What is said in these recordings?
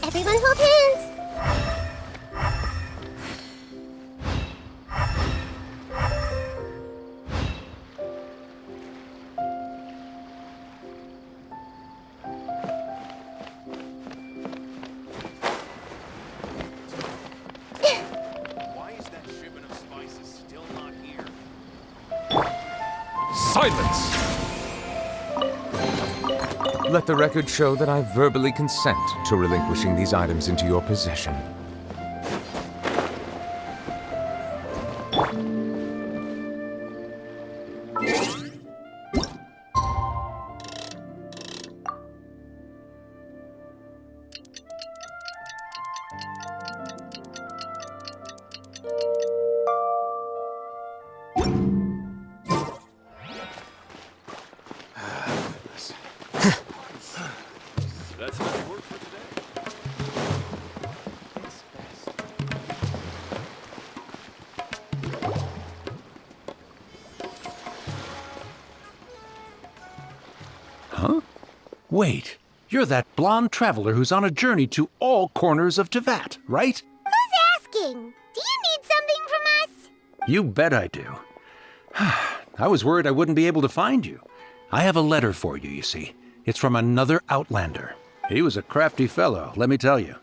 Everyone hold hands. Why is that shipment of spices still not here? Silence! Let the record show that I verbally consent to relinquishing these items into your possession. That's how it works for today. Huh? Wait, you're that blonde traveler who's on a journey to all corners of Tevat, right? Who's asking? Do you need something from us? You bet I do. I was worried I wouldn't be able to find you. I have a letter for you, you see. It's from another Outlander. He was a crafty fellow, let me tell you.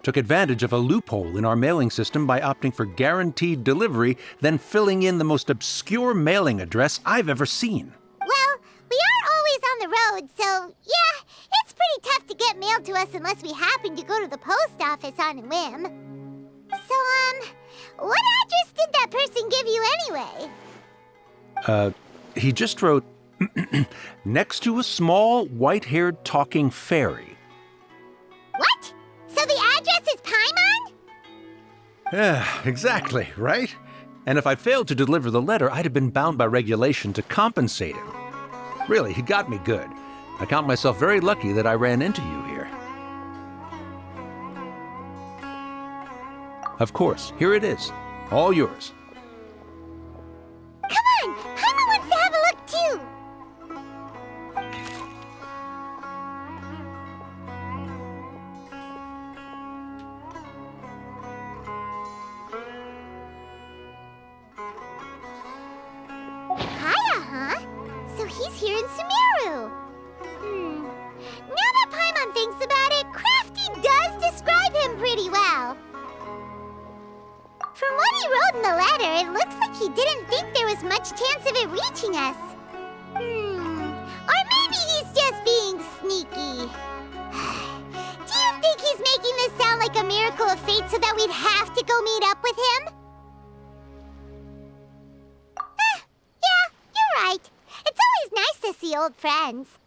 Took advantage of a loophole in our mailing system by opting for guaranteed delivery, then filling in the most obscure mailing address I've ever seen. Well, we are always on the road, so yeah, it's pretty tough to get mail to us unless we happen to go to the post office on a whim. So, what address did that person give you anyway? He just wrote, next to a small, white-haired talking fairy. What? So the address is Paimon? Yeah, exactly, right? And if I failed to deliver the letter, I'd have been bound by regulation to compensate him. Really, he got me good. I count myself very lucky that I ran into you here. Of course, here it is. All yours. Come on, Paimon wants to have a look too. Kaya, huh? So he's here in Sumeru. Now that Paimon thinks about it, Crafty does describe him pretty well. From what he wrote in the letter, it looks like he didn't think there was much chance of it reaching us. Or maybe he's just being sneaky. Do you think he's making this sound like a miracle of fate so that we'd have to go meet up with him? Yeah, you're right. It's always nice to see old friends.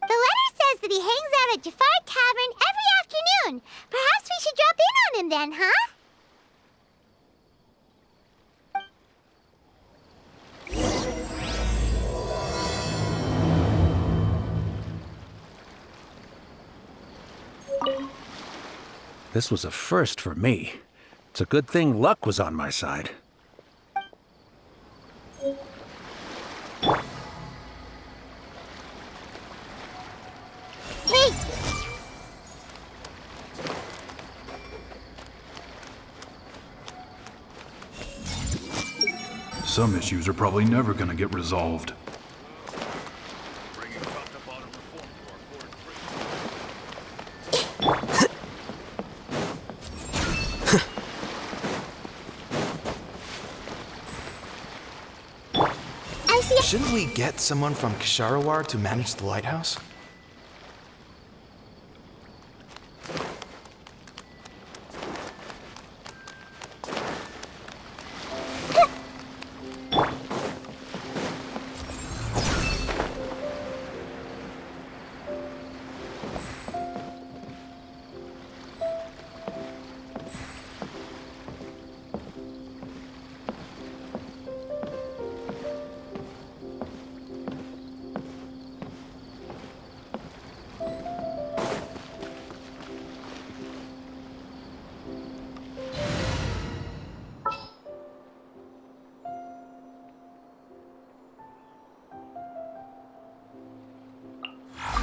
The letter says that he hangs out at Jafar Tavern every afternoon. Perhaps we should drop in on him then, huh? This was a first for me. It's a good thing luck was on my side. Hey! Some issues are probably never going to get resolved. Bringing top to bottom reform to our foreign I see. Shouldn't we get someone from Kisharawar to manage the lighthouse?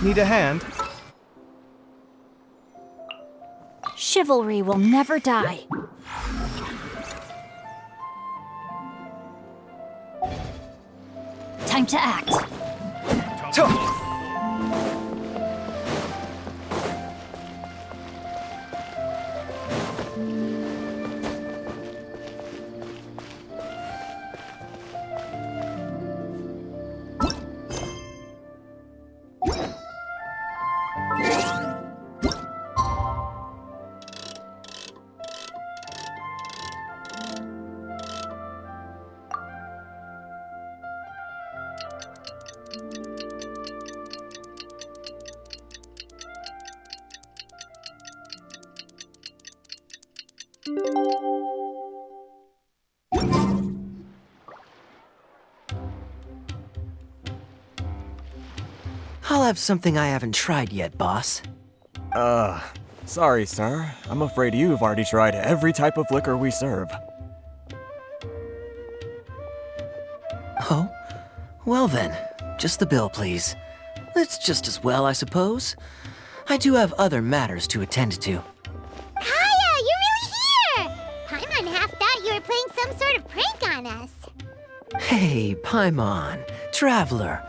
Need a hand? Chivalry will never die. Time to act. I'll have something I haven't tried yet, boss. Sorry, sir. I'm afraid you've already tried every type of liquor we serve. Oh? Well then, just the bill, please. It's just as well, I suppose. I do have other matters to attend to. Kaya, you're really here! Paimon half thought you were playing some sort of prank on us. Hey, Paimon, traveler.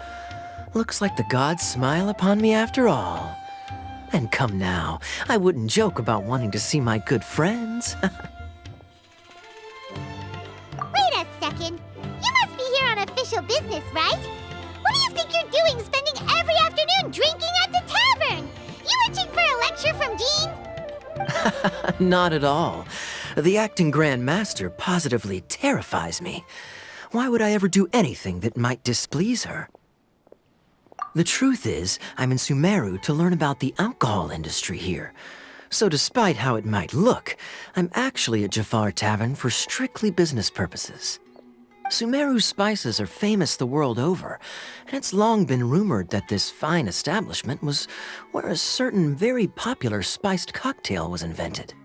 Looks like the gods smile upon me after all. And come now, I wouldn't joke about wanting to see my good friends. Wait a second. You must be here on official business, right? What do you think you're doing spending every afternoon drinking at the tavern? You itching for a lecture from Jean? Not at all. The acting Grand Master positively terrifies me. Why would I ever do anything that might displease her? The truth is, I'm in Sumeru to learn about the alcohol industry here. So despite how it might look, I'm actually at Jafar Tavern for strictly business purposes. Sumeru's spices are famous the world over, and it's long been rumored that this fine establishment was where a certain very popular spiced cocktail was invented.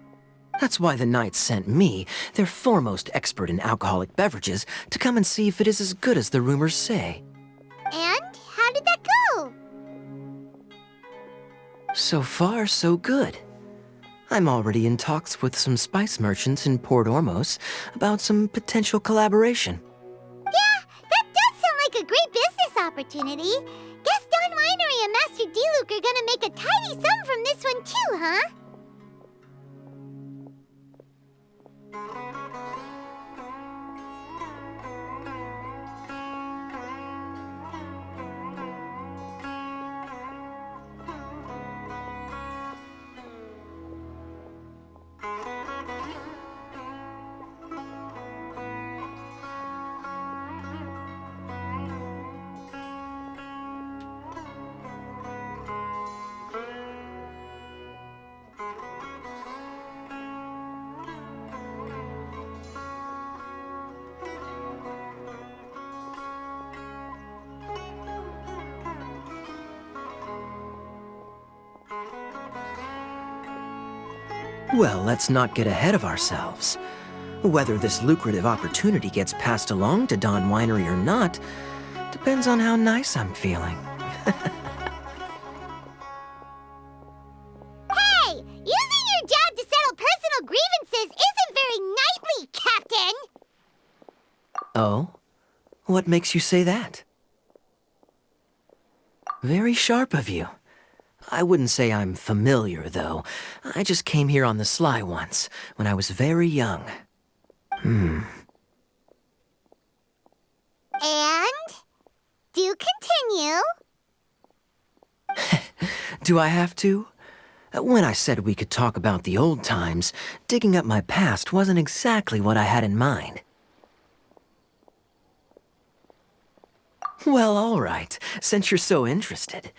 That's why the Knights sent me, their foremost expert in alcoholic beverages, to come and see if it is as good as the rumors say. And how did that go? So far, so good. I'm already in talks with some spice merchants in Port Ormos about some potential collaboration. Yeah, that does sound like a great business opportunity. Guess Don Winery and Master D-Luke are gonna make a tidy sum from this one too, huh? Well, let's not get ahead of ourselves. Whether this lucrative opportunity gets passed along to Don Winery or not depends on how nice I'm feeling. Hey! Using your job to settle personal grievances isn't very knightly, Captain! Oh? What makes you say that? Very sharp of you. I wouldn't say I'm familiar, though. I just came here on the sly once, when I was very young. And? Do continue. Do I have to? When I said we could talk about the old times, digging up my past wasn't exactly what I had in mind. Well, all right, since you're so interested.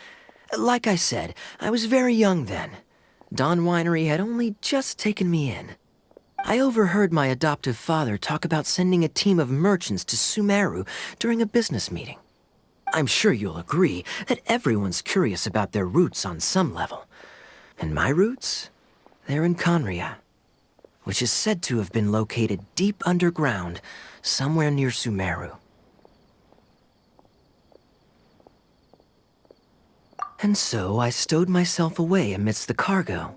Like I said, I was very young then. Don Winery had only just taken me in. I overheard my adoptive father talk about sending a team of merchants to Sumeru during a business meeting. I'm sure you'll agree that everyone's curious about their roots on some level. And my roots? They're in Conria, which is said to have been located deep underground, somewhere near Sumeru. And so I stowed myself away amidst the cargo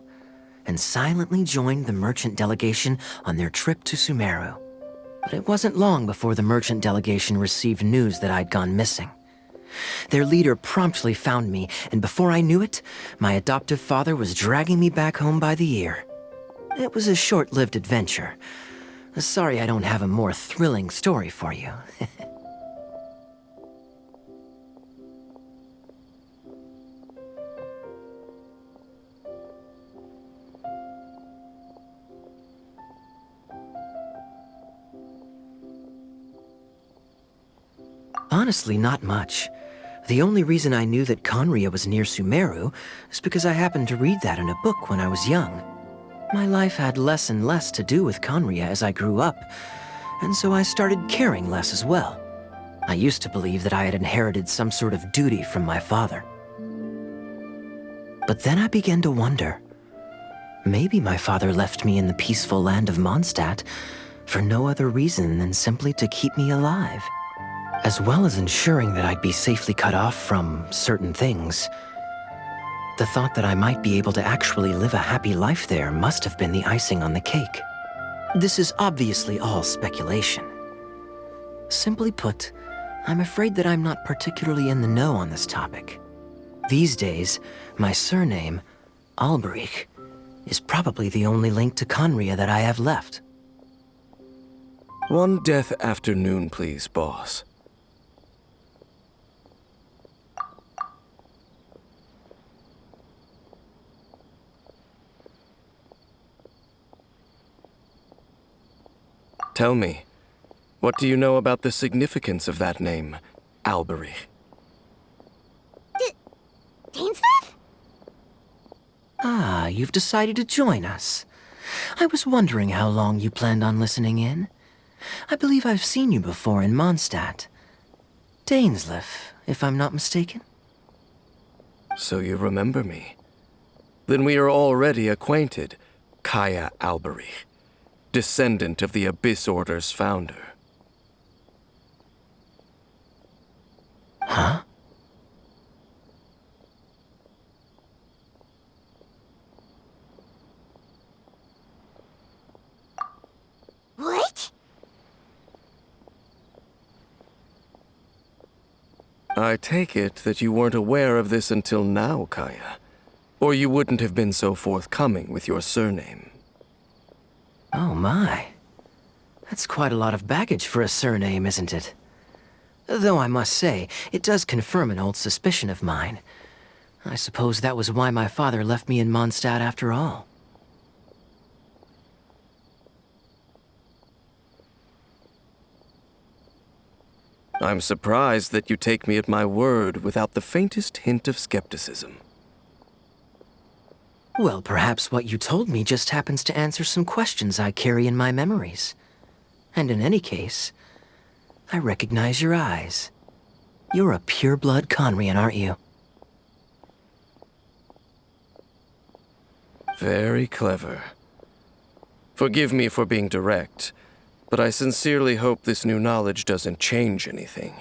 and silently joined the merchant delegation on their trip to Sumeru. But it wasn't long before the merchant delegation received news that I'd gone missing. Their leader promptly found me, and before I knew it, my adoptive father was dragging me back home by the ear. It was a short-lived adventure. Sorry I don't have a more thrilling story for you. Honestly, not much. The only reason I knew that Conria was near Sumeru is because I happened to read that in a book when I was young. My life had less and less to do with Conria as I grew up, and so I started caring less as well. I used to believe that I had inherited some sort of duty from my father. But then I began to wonder. Maybe my father left me in the peaceful land of Mondstadt for no other reason than simply to keep me alive. As well as ensuring that I'd be safely cut off from certain things. The thought that I might be able to actually live a happy life there must have been the icing on the cake. This is obviously all speculation. Simply put, I'm afraid that I'm not particularly in the know on this topic. These days, my surname, Alberich, is probably the only link to Conria that I have left. One death afternoon, please, boss. Tell me, what do you know about the significance of that name, Alberich? Dainsleif? Ah, you've decided to join us. I was wondering how long you planned on listening in. I believe I've seen you before in Mondstadt. Dainsleif, if I'm not mistaken. So you remember me. Then we are already acquainted, Kaya Alberich, descendant of the Abyss Order's founder. Huh? What? I take it that you weren't aware of this until now, Kaya. Or you wouldn't have been so forthcoming with your surname. Oh my. That's quite a lot of baggage for a surname, isn't it? Though I must say, it does confirm an old suspicion of mine. I suppose that was why my father left me in Mondstadt after all. I'm surprised that you take me at my word without the faintest hint of skepticism. Well, perhaps what you told me just happens to answer some questions I carry in my memories. And in any case, I recognize your eyes. You're a pure-blood Conrian, aren't you? Very clever. Forgive me for being direct, but I sincerely hope this new knowledge doesn't change anything.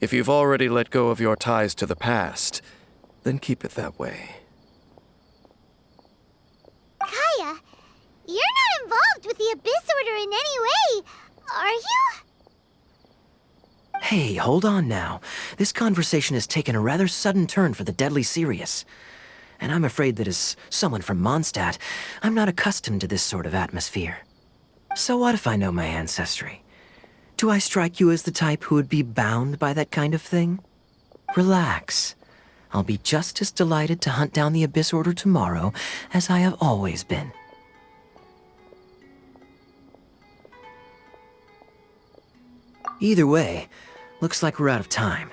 If you've already let go of your ties to the past, then keep it that way. Kaya, you're not involved with the Abyss Order in any way, are you? Hey, hold on now. This conversation has taken a rather sudden turn for the deadly serious. And I'm afraid that as someone from Mondstadt, I'm not accustomed to this sort of atmosphere. So what if I know my ancestry? Do I strike you as the type who would be bound by that kind of thing? Relax. I'll be just as delighted to hunt down the Abyss Order tomorrow as I have always been. Either way, looks like we're out of time.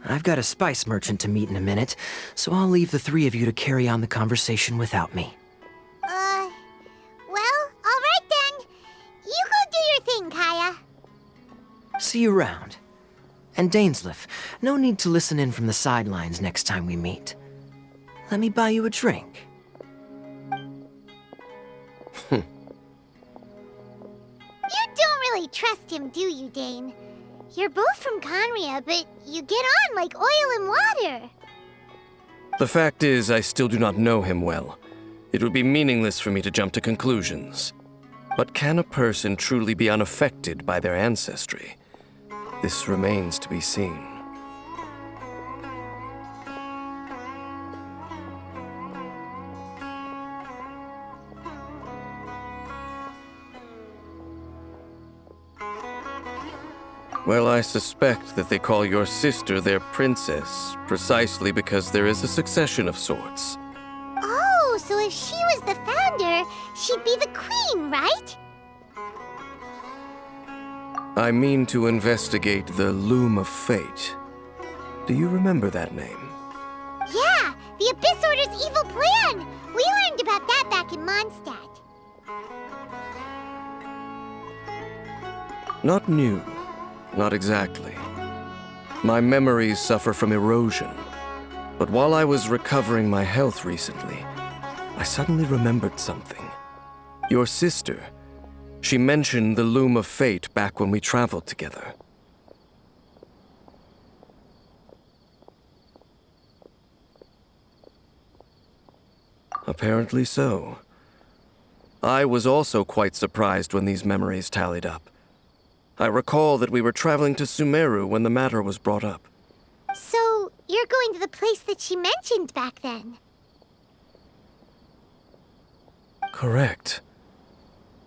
I've got a spice merchant to meet in a minute, so I'll leave the three of you to carry on the conversation without me. Well, alright then. You go do your thing, Kaya. See you around. And Dainsleif, no need to listen in from the sidelines next time we meet. Let me buy you a drink. You don't really trust him, do you, Dane? You're both from Conria, but you get on like oil and water. The fact is, I still do not know him well. It would be meaningless for me to jump to conclusions. But can a person truly be unaffected by their ancestry? This remains to be seen. Well, I suspect that they call your sister their princess, precisely because there is a succession of sorts. Oh, so if she was the founder, she'd be the queen, right? I mean to investigate the Loom of Fate. Do you remember that name? Yeah, the Abyss Order's evil plan! We learned about that back in Mondstadt. Not new. Not exactly. My memories suffer from erosion. But while I was recovering my health recently, I suddenly remembered something. Your sister. She mentioned the Loom of Fate back when we traveled together. Apparently so. I was also quite surprised when these memories tallied up. I recall that we were traveling to Sumeru when the matter was brought up. So, you're going to the place that she mentioned back then? Correct.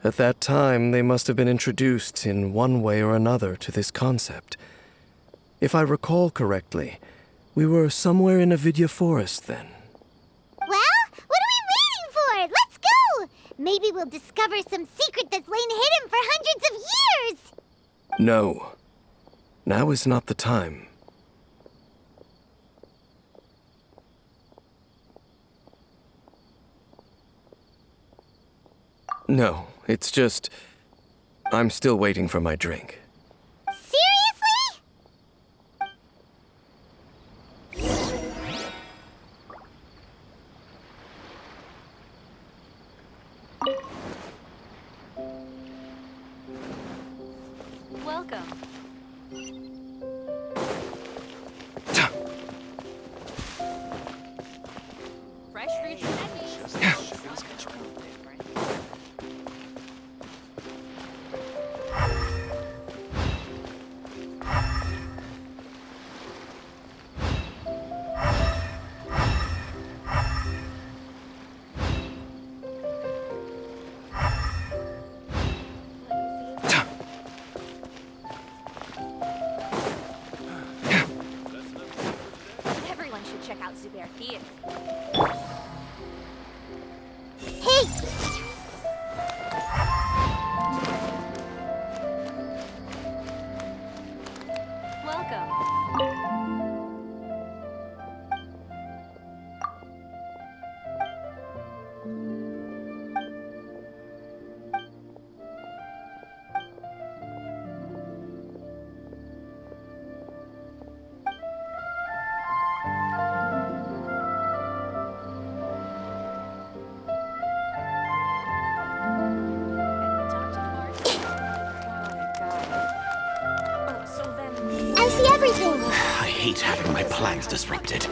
At that time, they must have been introduced in one way or another to this concept. If I recall correctly, we were somewhere in Avidya Forest then. Well, what are we waiting for? Let's go! Maybe we'll discover some secret that's lain hidden for hundreds of years! No. Now is not the time. No, it's just... I'm still waiting for my drink. Seriously? Welcome. Fresh fruits and veggies. Everyone should check out Zubair Theater. Hey! Welcome. Talk to the bartender. Got it. Oh, so then... I see everything! I hate having my plans disrupted.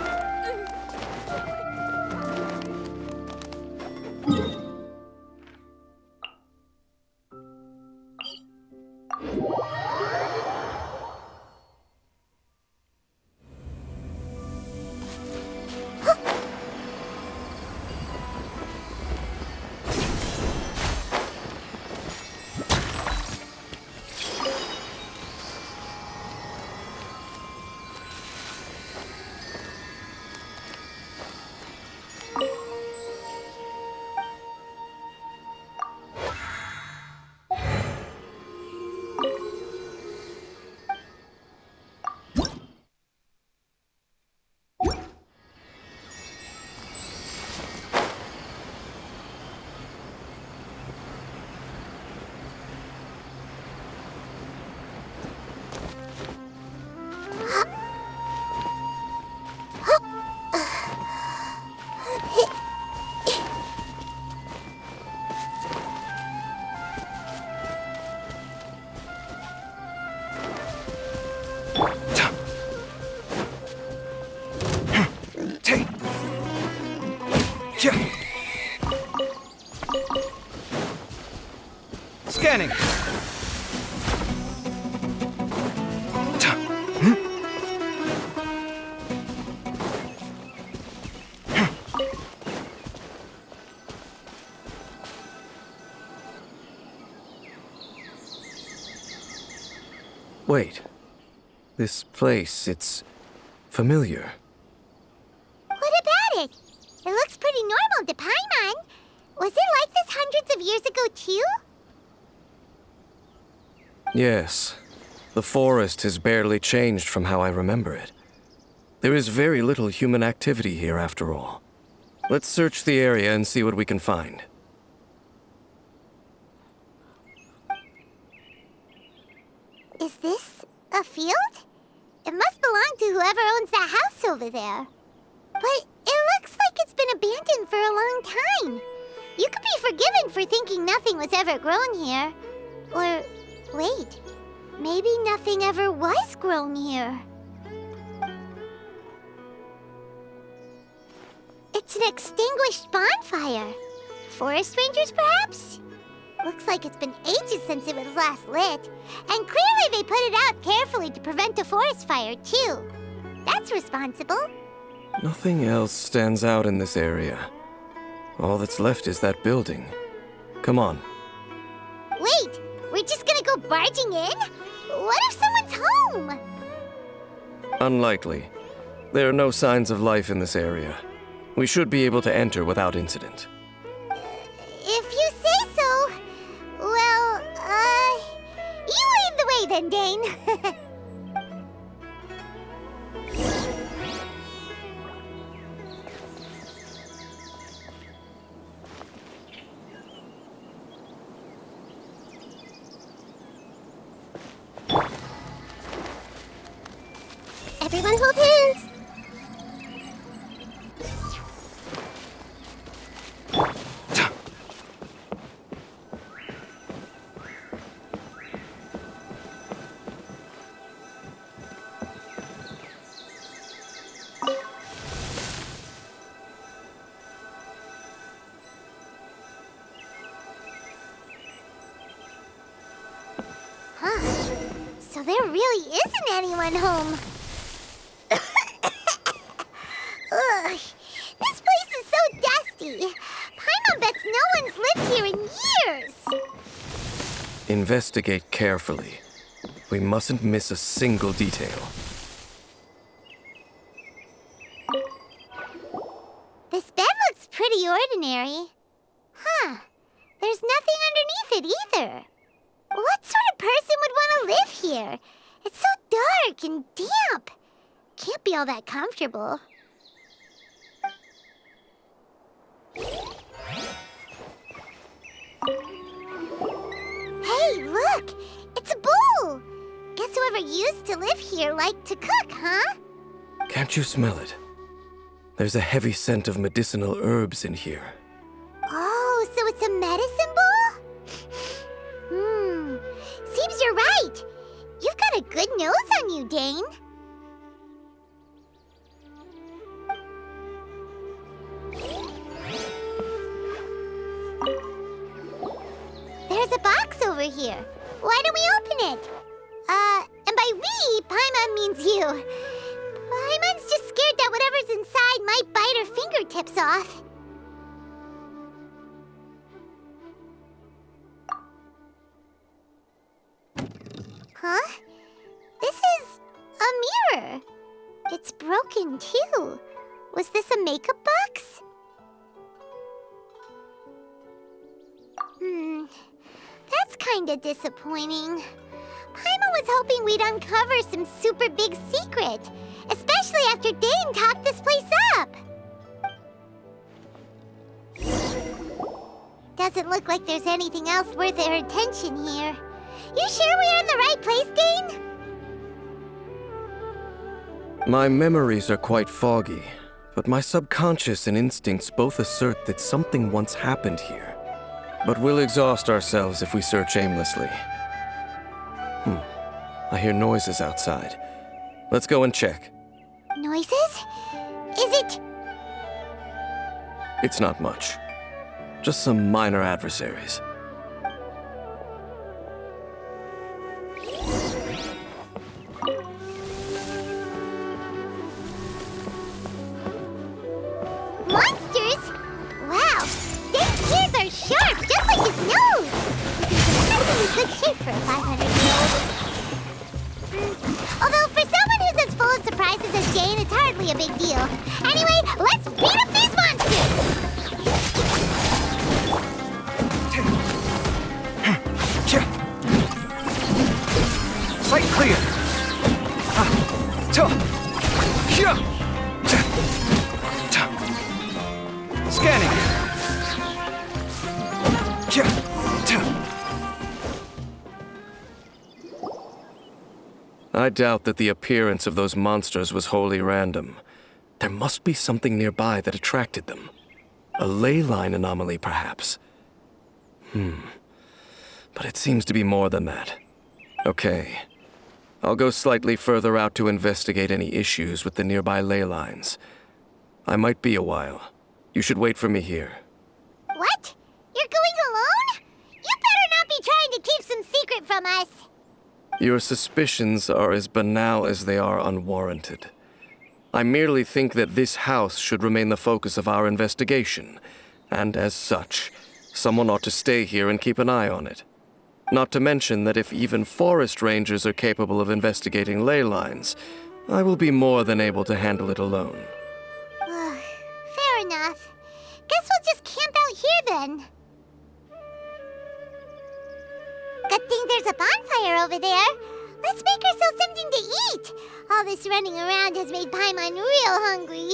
Scanning. Wait. This place, it's familiar. What about it? It looks pretty normal to Paimon. Was it like this hundreds of years ago, too? Yes. The forest has barely changed from how I remember it. There is very little human activity here, after all. Let's search the area and see what we can find. Is this a field? It must belong to whoever owns that house over there. But it looks like it's been abandoned for a long time. You could be forgiven for thinking nothing was ever grown here. Or, wait, maybe nothing ever was grown here. It's an extinguished bonfire. Forest rangers, perhaps? Looks like it's been ages since it was last lit. And clearly they put it out carefully to prevent a forest fire, too. That's responsible. Nothing else stands out in this area. All that's left is that building. Come on. Wait, we're just gonna go barging in? What if someone's home? Unlikely. There are no signs of life in this area. We should be able to enter without incident. If you say so. Well, you lead the way then, Dane. Everyone hold hands. So there really isn't anyone home. Ugh, this place is so dusty. Paimon bets no one's lived here in years. Investigate carefully. We mustn't miss a single detail. This bed looks pretty ordinary. Huh. There's nothing underneath it either. What sort of person would want to live here? It's so dark and damp. Can't be all that comfortable. Hey, look! It's a bull! Guess whoever used to live here liked to cook, huh? Can't you smell it? There's a heavy scent of medicinal herbs in here. Oh, so it's a medicine bull? Seems you're right. You've got a good nose on you, Dane. There's a box over here. Why don't we open it? And by we, Paimon means you. Paimon's just scared that whatever's inside might bite her fingertips off. Huh? This is a mirror. It's broken, too. Was this a makeup box? That's kinda disappointing. Paimon was hoping we'd uncover some super big secret, especially after Dane talked this place up. Doesn't look like there's anything else worth our attention here. You sure we're in the right place, Dane? My memories are quite foggy, but my subconscious and instincts both assert that something once happened here. But we'll exhaust ourselves if we search aimlessly. I hear noises outside. Let's go and check. Noises? Is it... It's not much. Just some minor adversaries. Monsters? Wow, Dave's ears are sharp, just like his nose. He's in surprisingly good shape for a 500-year-old. Although for someone who's as full of surprises as Jane, it's hardly a big deal. Anyway, let's beat up these monsters! Sight clear! Scanning! I doubt that the appearance of those monsters was wholly random. There must be something nearby that attracted them. A ley line anomaly, perhaps. But it seems to be more than that. Okay. I'll go slightly further out to investigate any issues with the nearby ley lines. I might be a while. You should wait for me here. What? You're going alone? You better not be trying to keep some secret from us. Your suspicions are as banal as they are unwarranted. I merely think that this house should remain the focus of our investigation, and as such, someone ought to stay here and keep an eye on it. Not to mention that if even forest rangers are capable of investigating ley lines, I will be more than able to handle it alone. Fair enough. Guess we'll just camp out here then. Good thing there's a bonfire over there. Let's make ourselves something to eat. All this running around has made Paimon real hungry.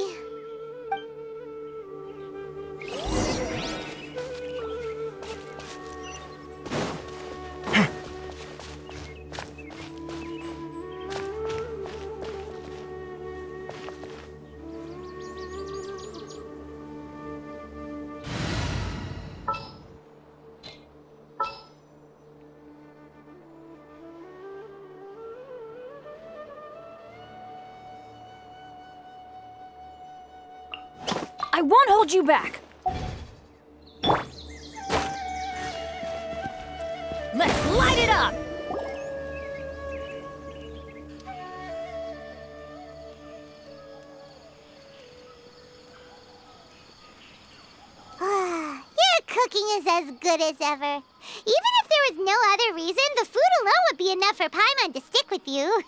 I won't hold you back. Let's light it up! Your cooking is as good as ever. Even if there was no other reason, the food alone would be enough for Paimon to stick with you.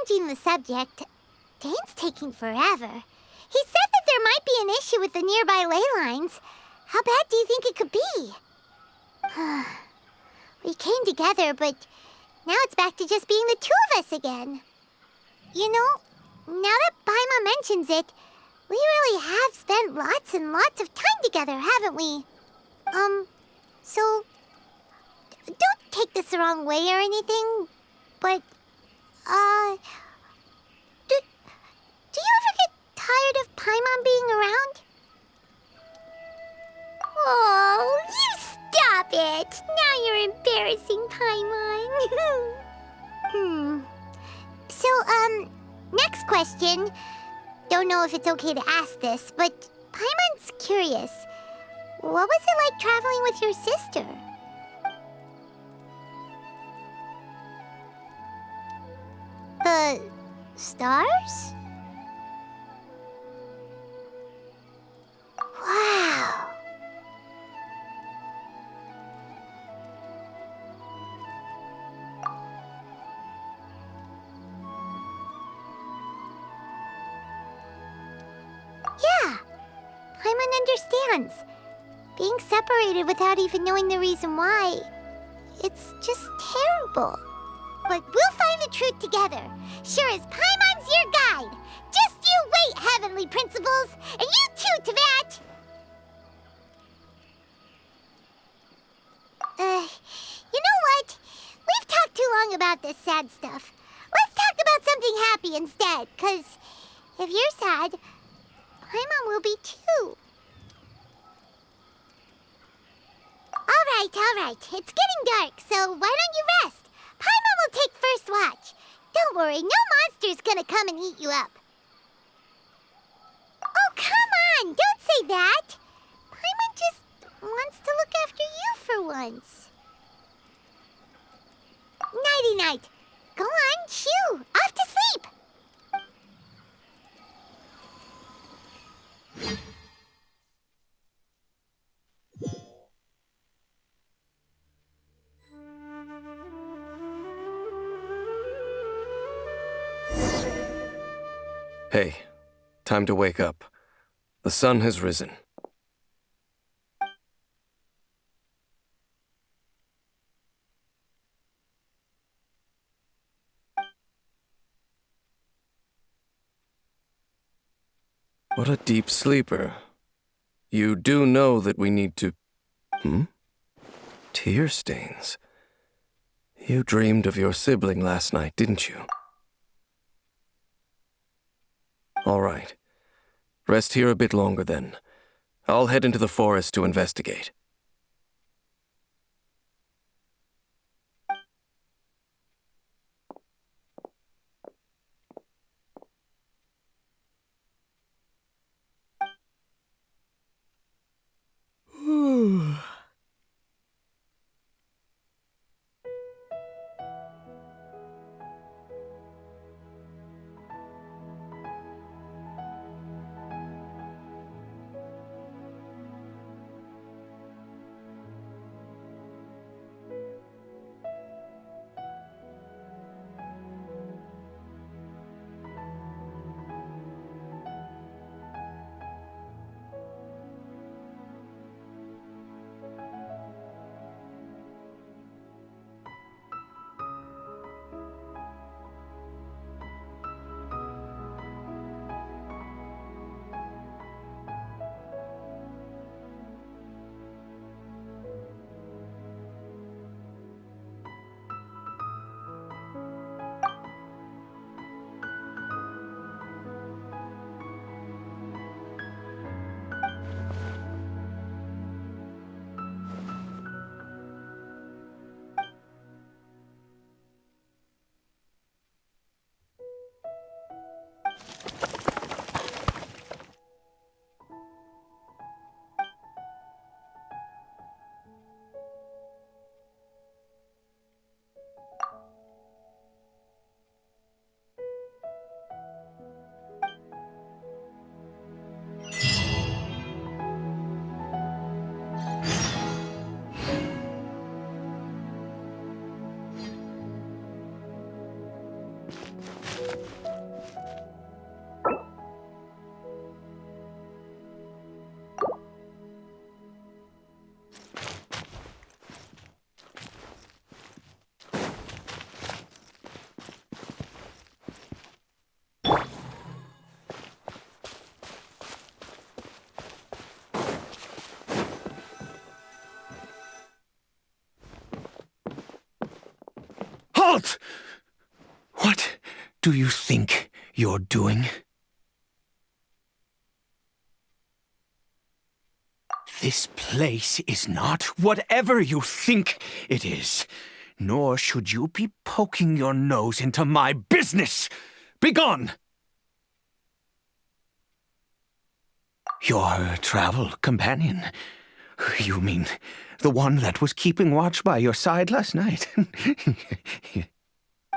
changing the subject, Dane's taking forever. He said that there might be an issue with the nearby ley lines. How bad do you think it could be? We came together, but now it's back to just being the two of us again. You know, now that Paimon mentions it, we really have spent lots and lots of time together, haven't we? So, don't take this the wrong way or anything, but, do you ever get tired of Paimon being around? Oh, you stop it! Now you're embarrassing, Paimon. So, next question. Don't know if it's okay to ask this, but Paimon's curious. What was it like traveling with your sister? The stars? Wow. Yeah, Paimon understands. Being separated without even knowing the reason why, it's just terrible. But we'll find the truth together. Sure as Paimon's your guide. Just you wait, Heavenly Principles! And you too, Teyvat! You know what? We've talked too long about this sad stuff. Let's talk about something happy instead, 'cause if you're sad, Paimon will be too. All right. It's getting dark, so why don't you rest? Paimon will take first watch. Don't worry, no monster's gonna come and eat you up. Oh, come on! Don't say that! Paimon just wants to look after you for once. Nighty-night. Go on, shoo! Off to sleep! Hey, time to wake up. The sun has risen. What a deep sleeper. You do know that we need to... Tear stains. You dreamed of your sibling last night, didn't you? All right. Rest here a bit longer then. I'll head into the forest to investigate. Halt! What do you think you're doing? This place is not whatever you think it is, nor should you be poking your nose into my business. Begone! Your travel companion? You mean the one that was keeping watch by your side last night?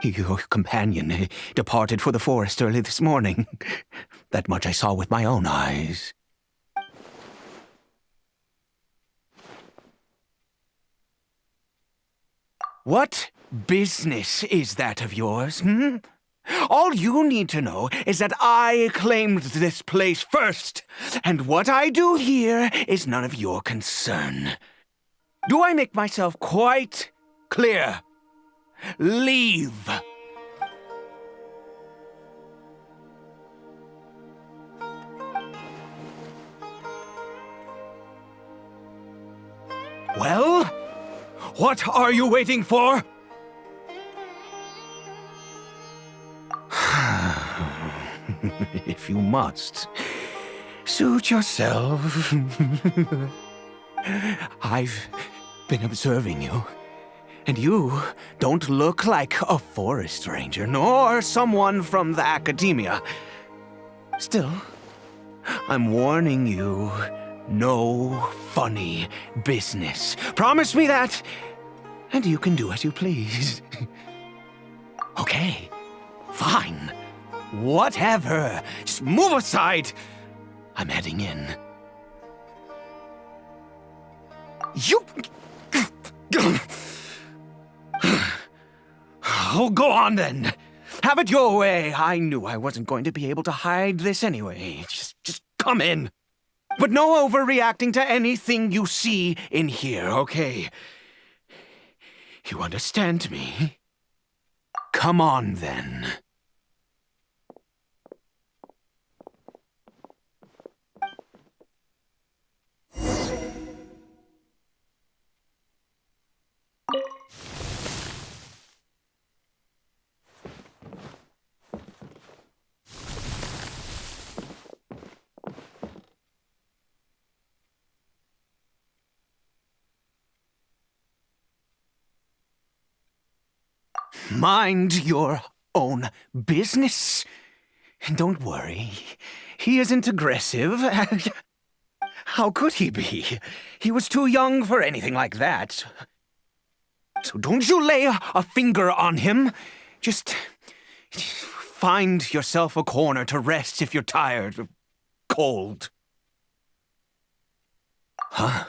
Your companion departed for the forest early this morning. That much I saw with my own eyes. What business is that of yours, hmm? All you need to know is that I claimed this place first, and what I do here is none of your concern. Do I make myself quite clear? Leave! Well, what are you waiting for? If you must, suit yourself. I've been observing you, and you don't look like a forest ranger, nor someone from the academia. Still, I'm warning you, no funny business. Promise me that, and you can do as you please. Okay, fine. Whatever. Just move aside. I'm heading in. You... Oh, go on then. Have it your way. I knew I wasn't going to be able to hide this anyway. Just come in. But no overreacting to anything you see in here, okay? You understand me? Come on then. Mind your own business. Don't worry. He isn't aggressive. How could he be? He was too young for anything like that. So don't you lay a finger on him. Just find yourself a corner to rest if you're tired or cold. Huh?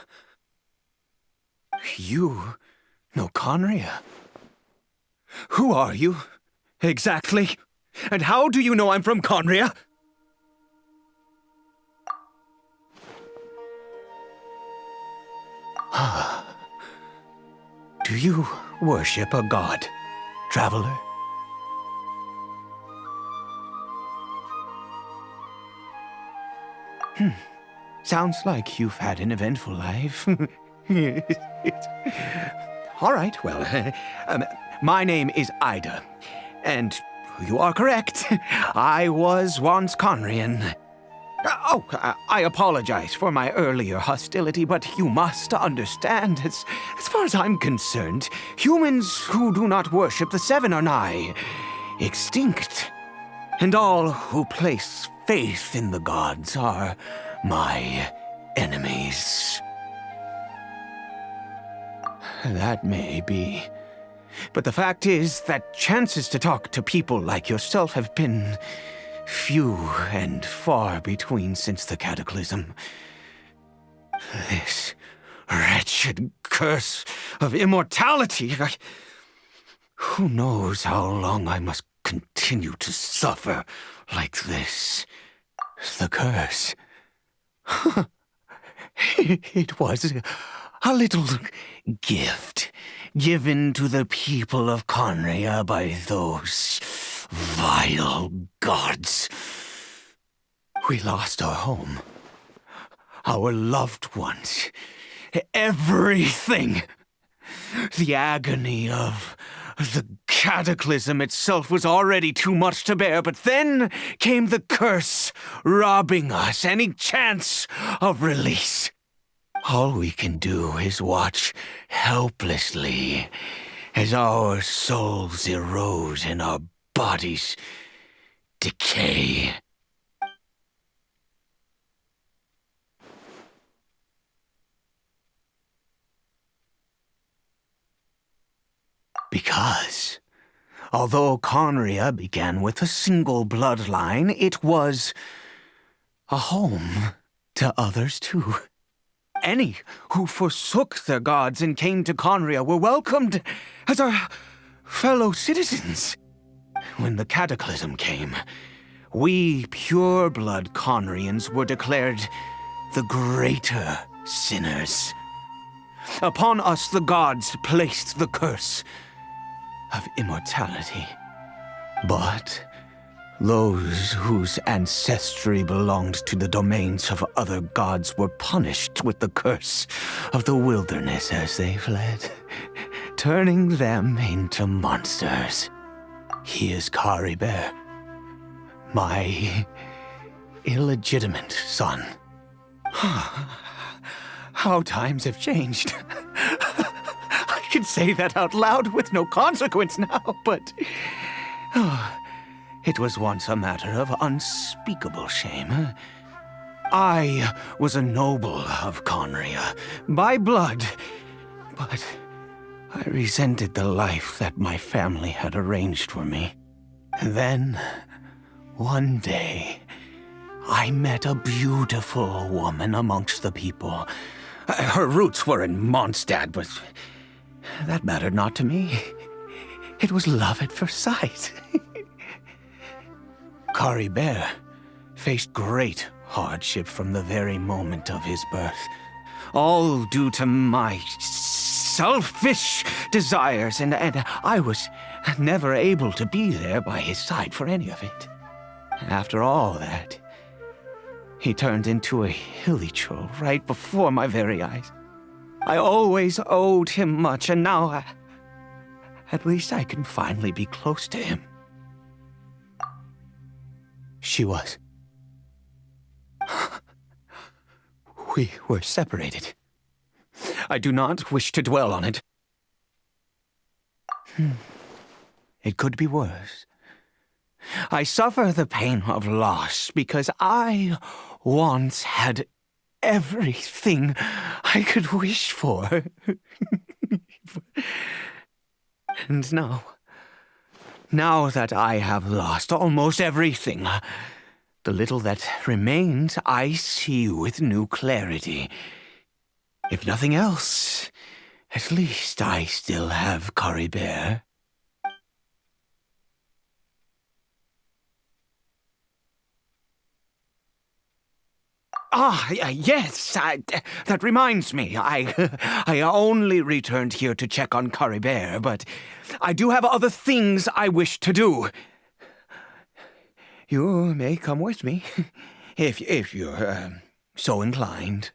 You know Conria? Who are you, exactly? And how do you know I'm from Conria? Do you worship a god, traveler? Sounds like you've had an eventful life. All right, well, my name is Ida, and you are correct. I was once Conrian. I apologize for my earlier hostility, but you must understand, as far as I'm concerned, humans who do not worship the Seven are nigh extinct. And all who place faith in the gods are my enemies. That may be. But the fact is that chances to talk to people like yourself have been few and far between since the cataclysm. This wretched curse of immortality. Who knows how long I must continue to suffer like this? The curse. It was a little gift given to the people of Conria by those vile gods. We lost our home, our loved ones, everything. The agony of The cataclysm itself was already too much to bear, but then came the curse, robbing us any chance of release. All we can do is watch helplessly as our souls erode and our bodies decay. Because, although Conria began with a single bloodline, it was a home to others too. Any who forsook their gods and came to Conria were welcomed as our fellow citizens. When the cataclysm came, we pure-blood Conrians were declared the greater sinners. Upon us the gods placed the curse of immortality. But those whose ancestry belonged to the domains of other gods were punished with the curse of the wilderness as they fled, turning them into monsters. He is Caribert, my illegitimate son. How times have changed. I can say that out loud with no consequence now, but it was once a matter of unspeakable shame. I was a noble of Conria, by blood, but I resented the life that my family had arranged for me. Then, one day, I met a beautiful woman amongst the people. Her roots were in Mondstadt, but that mattered not to me. It was love at first sight. Caribert faced great hardship from the very moment of his birth, all due to my selfish desires, and I was never able to be there by his side for any of it. After all that, he turned into a hilly troll right before my very eyes. I always owed him much, and now at least I can finally be close to him. She was. We were separated. I do not wish to dwell on it. It could be worse. I suffer the pain of loss because I once had everything I could wish for. And now that I have lost almost everything, the little that remains I see with new clarity. If nothing else, at least I still have Caribert. Yes, that reminds me. I only returned here to check on Caribert, but I do have other things I wish to do. You may come with me, if you're so inclined.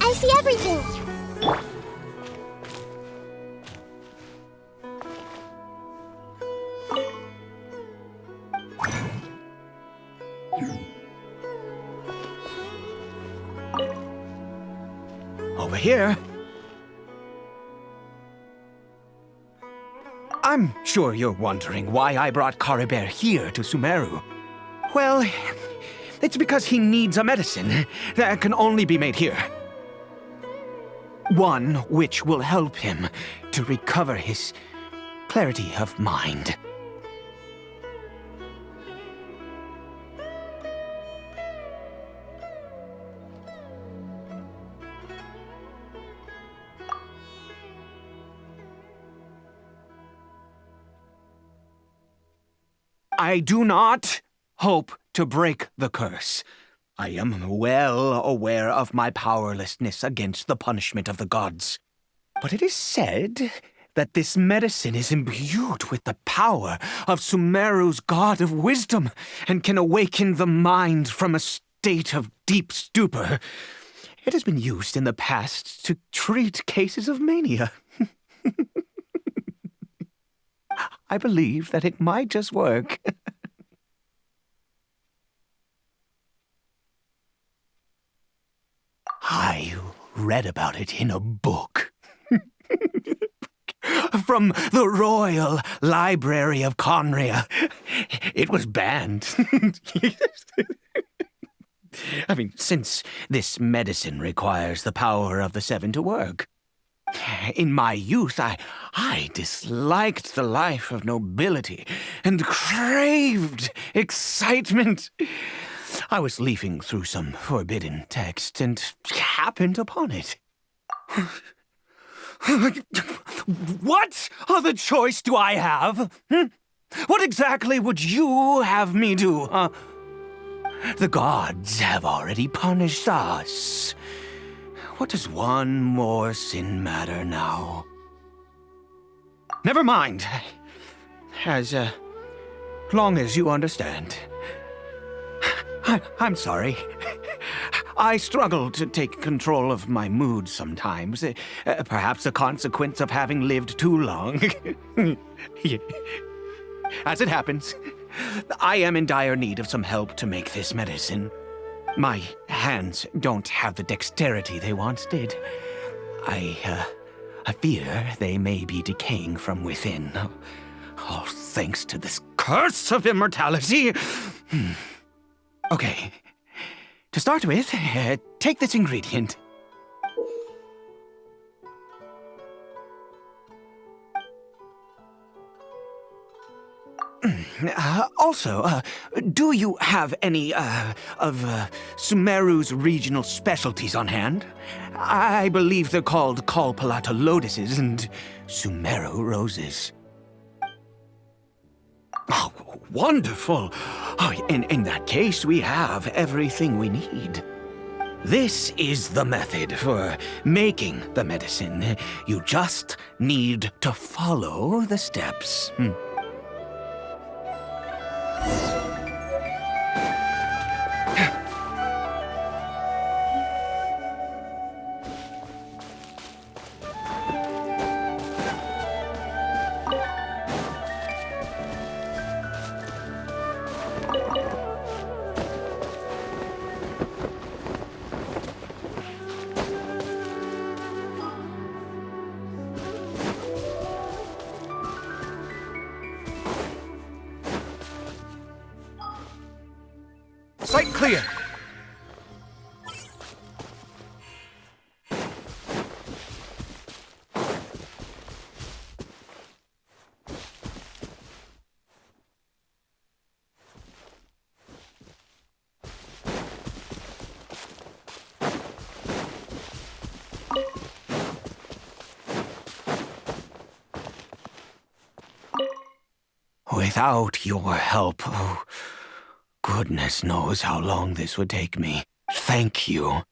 I see everything. Over here. I'm sure you're wondering why I brought Caribert here to Sumeru. Well, it's because he needs a medicine that can only be made here. One which will help him to recover his clarity of mind. I do not hope to break the curse. I am well aware of my powerlessness against the punishment of the gods. But it is said that this medicine is imbued with the power of Sumeru's god of wisdom and can awaken the mind from a state of deep stupor. It has been used in the past to treat cases of mania. I believe that it might just work. I read about it in a book. From the Royal Library of Conria. It was banned. I mean, since this medicine requires the power of the Seven to work. In my youth, I disliked the life of nobility and craved excitement. I was leafing through some forbidden text and happened upon it. What other choice do I have? What exactly would you have me do, huh? The gods have already punished us. What does one more sin matter now? Never mind. As long as you understand. I'm sorry. I struggle to take control of my mood sometimes. Perhaps a consequence of having lived too long. As it happens, I am in dire need of some help to make this medicine. My hands don't have the dexterity they once did. I fear they may be decaying from within. All thanks to this curse of immortality. Okay. To start with, take this ingredient. Also, do you have any, of Sumeru's regional specialties on hand? I believe they're called Kalpalata lotuses and Sumeru roses. Oh, wonderful! Oh, in that case, we have everything we need. This is the method for making the medicine. You just need to follow the steps. Sight clear! Without your help, oh, goodness knows how long this would take me. Thank you.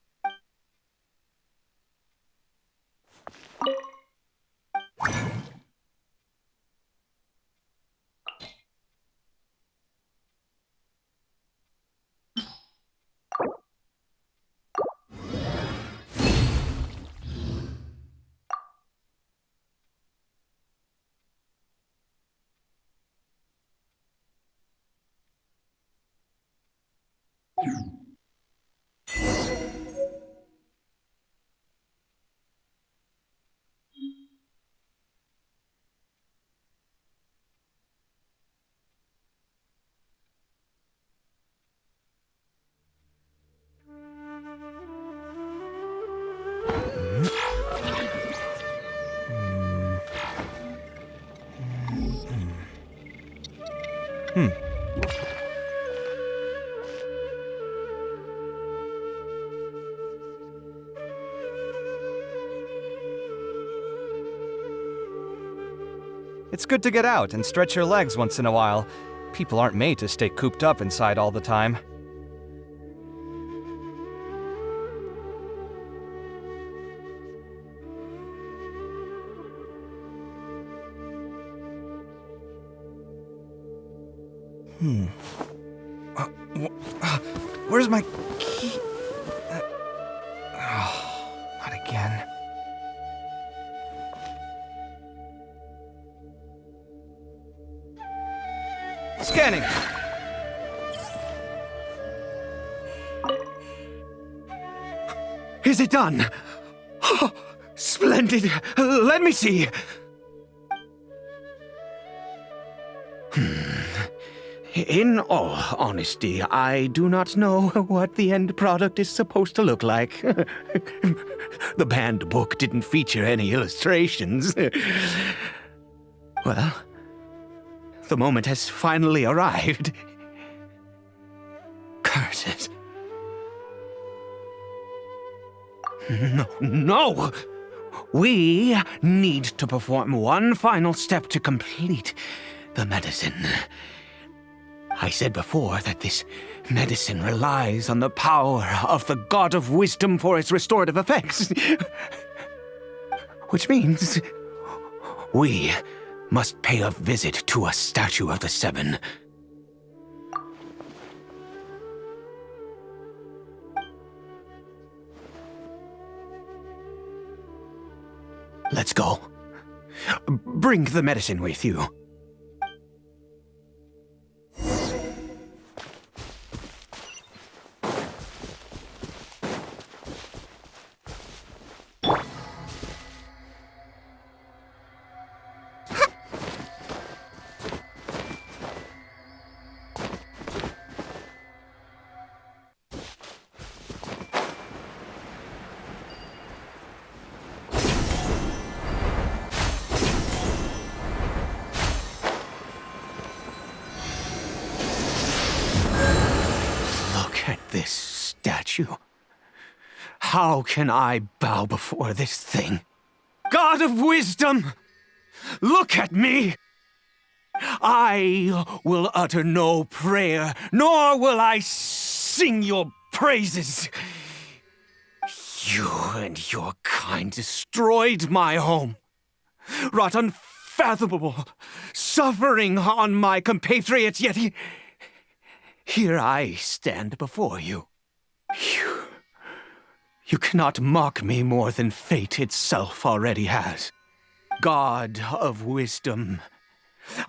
It's good to get out and stretch your legs once in a while. People aren't made to stay cooped up inside all the time. Where's my key? Not again. Scanning. Is it done? Oh, splendid. Let me see. In all honesty, I do not know what the end product is supposed to look like. The banned book didn't feature any illustrations. Well, the moment has finally arrived. Curses. No! We need to perform one final step to complete the medicine. I said before that this medicine relies on the power of the God of Wisdom for its restorative effects. Which means we must pay a visit to a statue of the Seven. Let's go. Bring the medicine with you. This statue. How can I bow before this thing? God of Wisdom, look at me! I will utter no prayer, nor will I sing your praises. You and your kind destroyed my home, wrought unfathomable suffering on my compatriots, yet here I stand before you. You cannot mock me more than fate itself already has. God of Wisdom,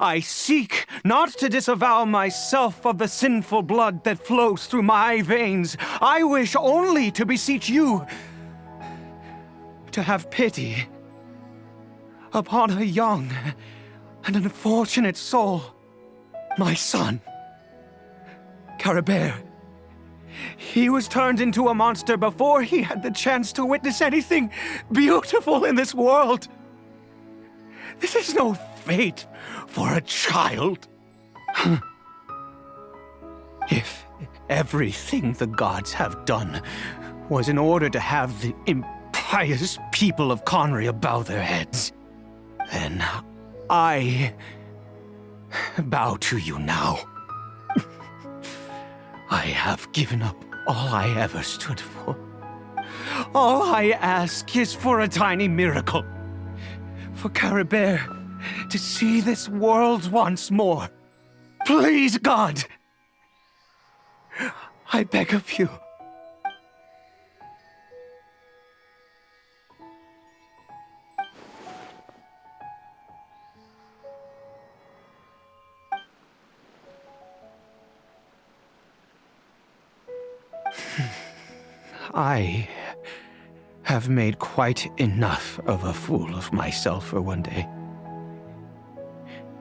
I seek not to disavow myself of the sinful blood that flows through my veins. I wish only to beseech you to have pity upon a young and unfortunate soul, my son. Caribert. He was turned into a monster before he had the chance to witness anything beautiful in this world. This is no fate for a child. If everything the gods have done was in order to have the impious people of Conria bow their heads, then I bow to you now. I have given up all I ever stood for. All I ask is for a tiny miracle. For Caribert to see this world once more. Please, God! I beg of you. I have made quite enough of a fool of myself for one day.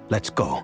Let's go.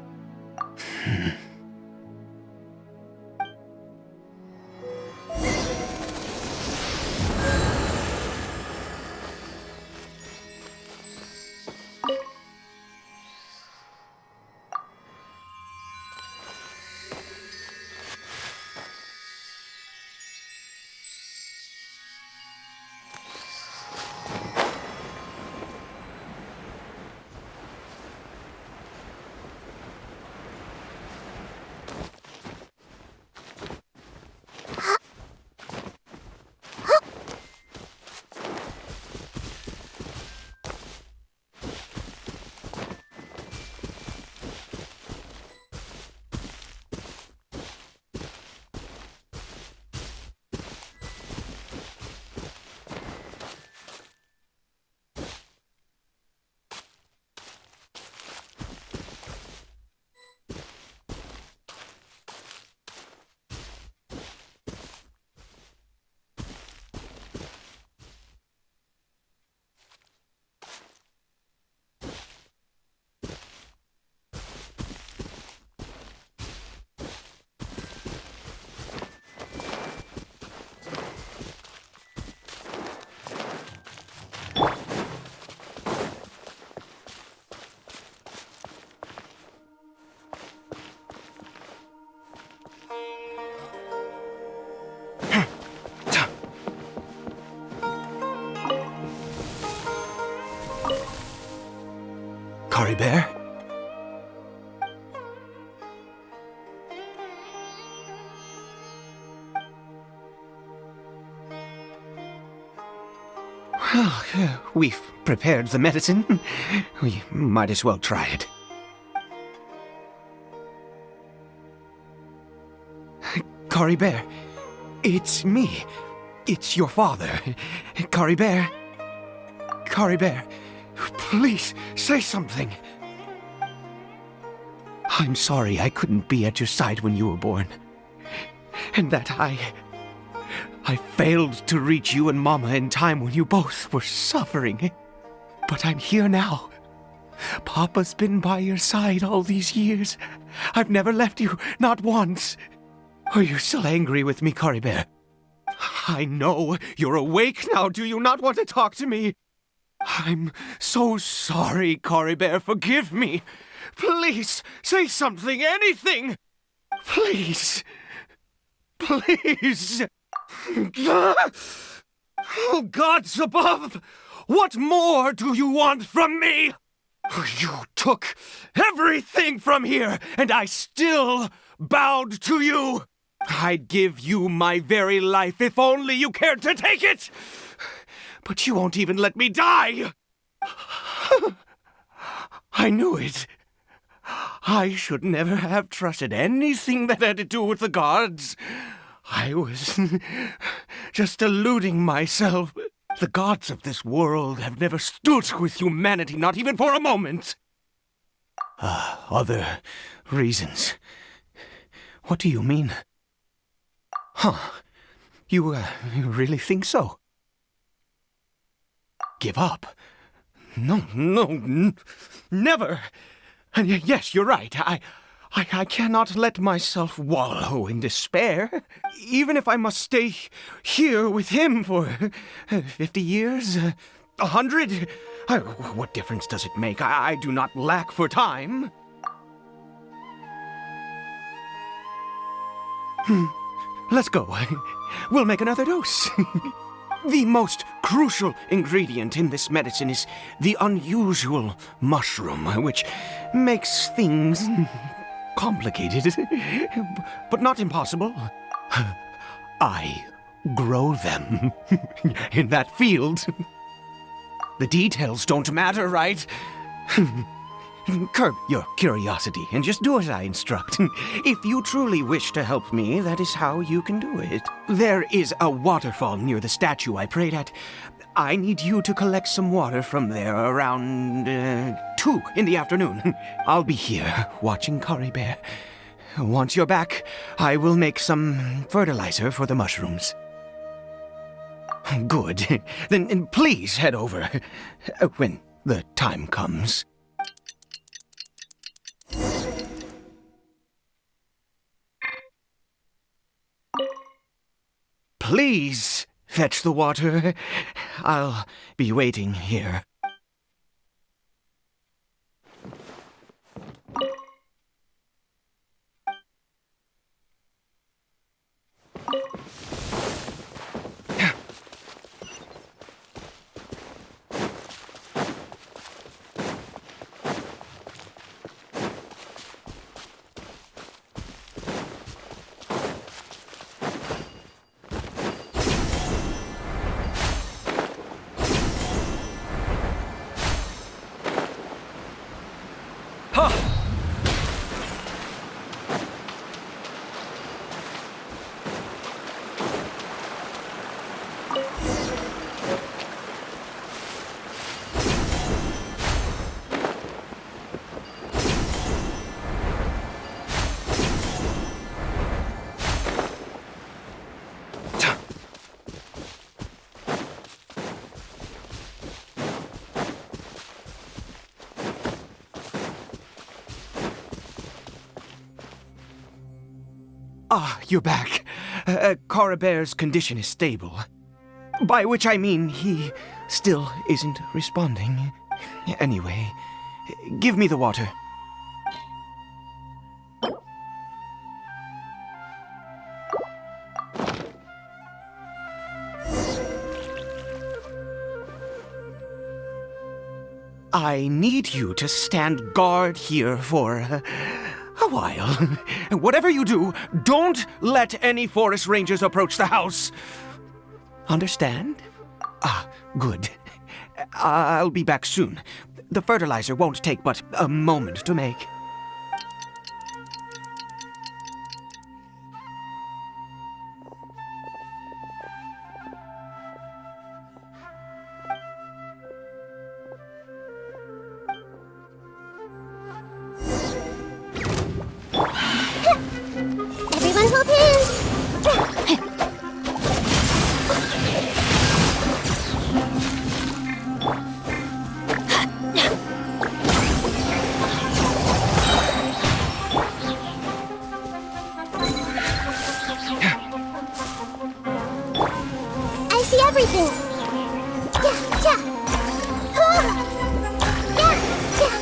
Caribert? Well, we've prepared the medicine. We might as well try it. Caribert, it's me. It's your father. Caribert. Caribert, please say something. I'm sorry I couldn't be at your side when you were born. And that I failed to reach you and Mama in time when you both were suffering. But I'm here now. Papa's been by your side all these years. I've never left you, not once. Are you still angry with me, Caribert? I know you're awake now. Do you not want to talk to me? I'm so sorry, Caribert. Forgive me. Please, say something, anything. Please. Please. Oh, gods above! What more do you want from me? You took everything from here, and I still bowed to you. I'd give you my very life if only you cared to take it. But you won't even let me die. I knew it. I should never have trusted anything that had to do with the gods. I was just deluding myself. The gods of this world have never stood with humanity, not even for a moment. Other reasons. What do you mean? Huh. You really think so? Give up? No, never. And yes, you're right. I cannot let myself wallow in despair. Even if I must stay here with him for 50 years, 100, what difference does it make? I do not lack for time. Let's go. We'll make another dose. The most crucial ingredient in this medicine is the unusual mushroom, which makes things complicated, but not impossible. I grow them in that field. The details don't matter, right? Curb your curiosity and just do as I instruct. If you truly wish to help me, that is how you can do it. There is a waterfall near the statue I prayed at. I need you to collect some water from there around 2 in the afternoon. I'll be here watching Caribert. Once you're back, I will make some fertilizer for the mushrooms. Good. Then please head over when the time comes. Please fetch the water. I'll be waiting here. You're back. Caribert's condition is stable. By which I mean he still isn't responding. Anyway, give me the water. I need you to stand guard here for a while. Whatever you do, don't let any forest rangers approach the house. Understand? Ah, good. I'll be back soon. The fertilizer won't take but a moment to make. Everyone hold hands. I see everything. Yeah, yeah. Yeah, yeah.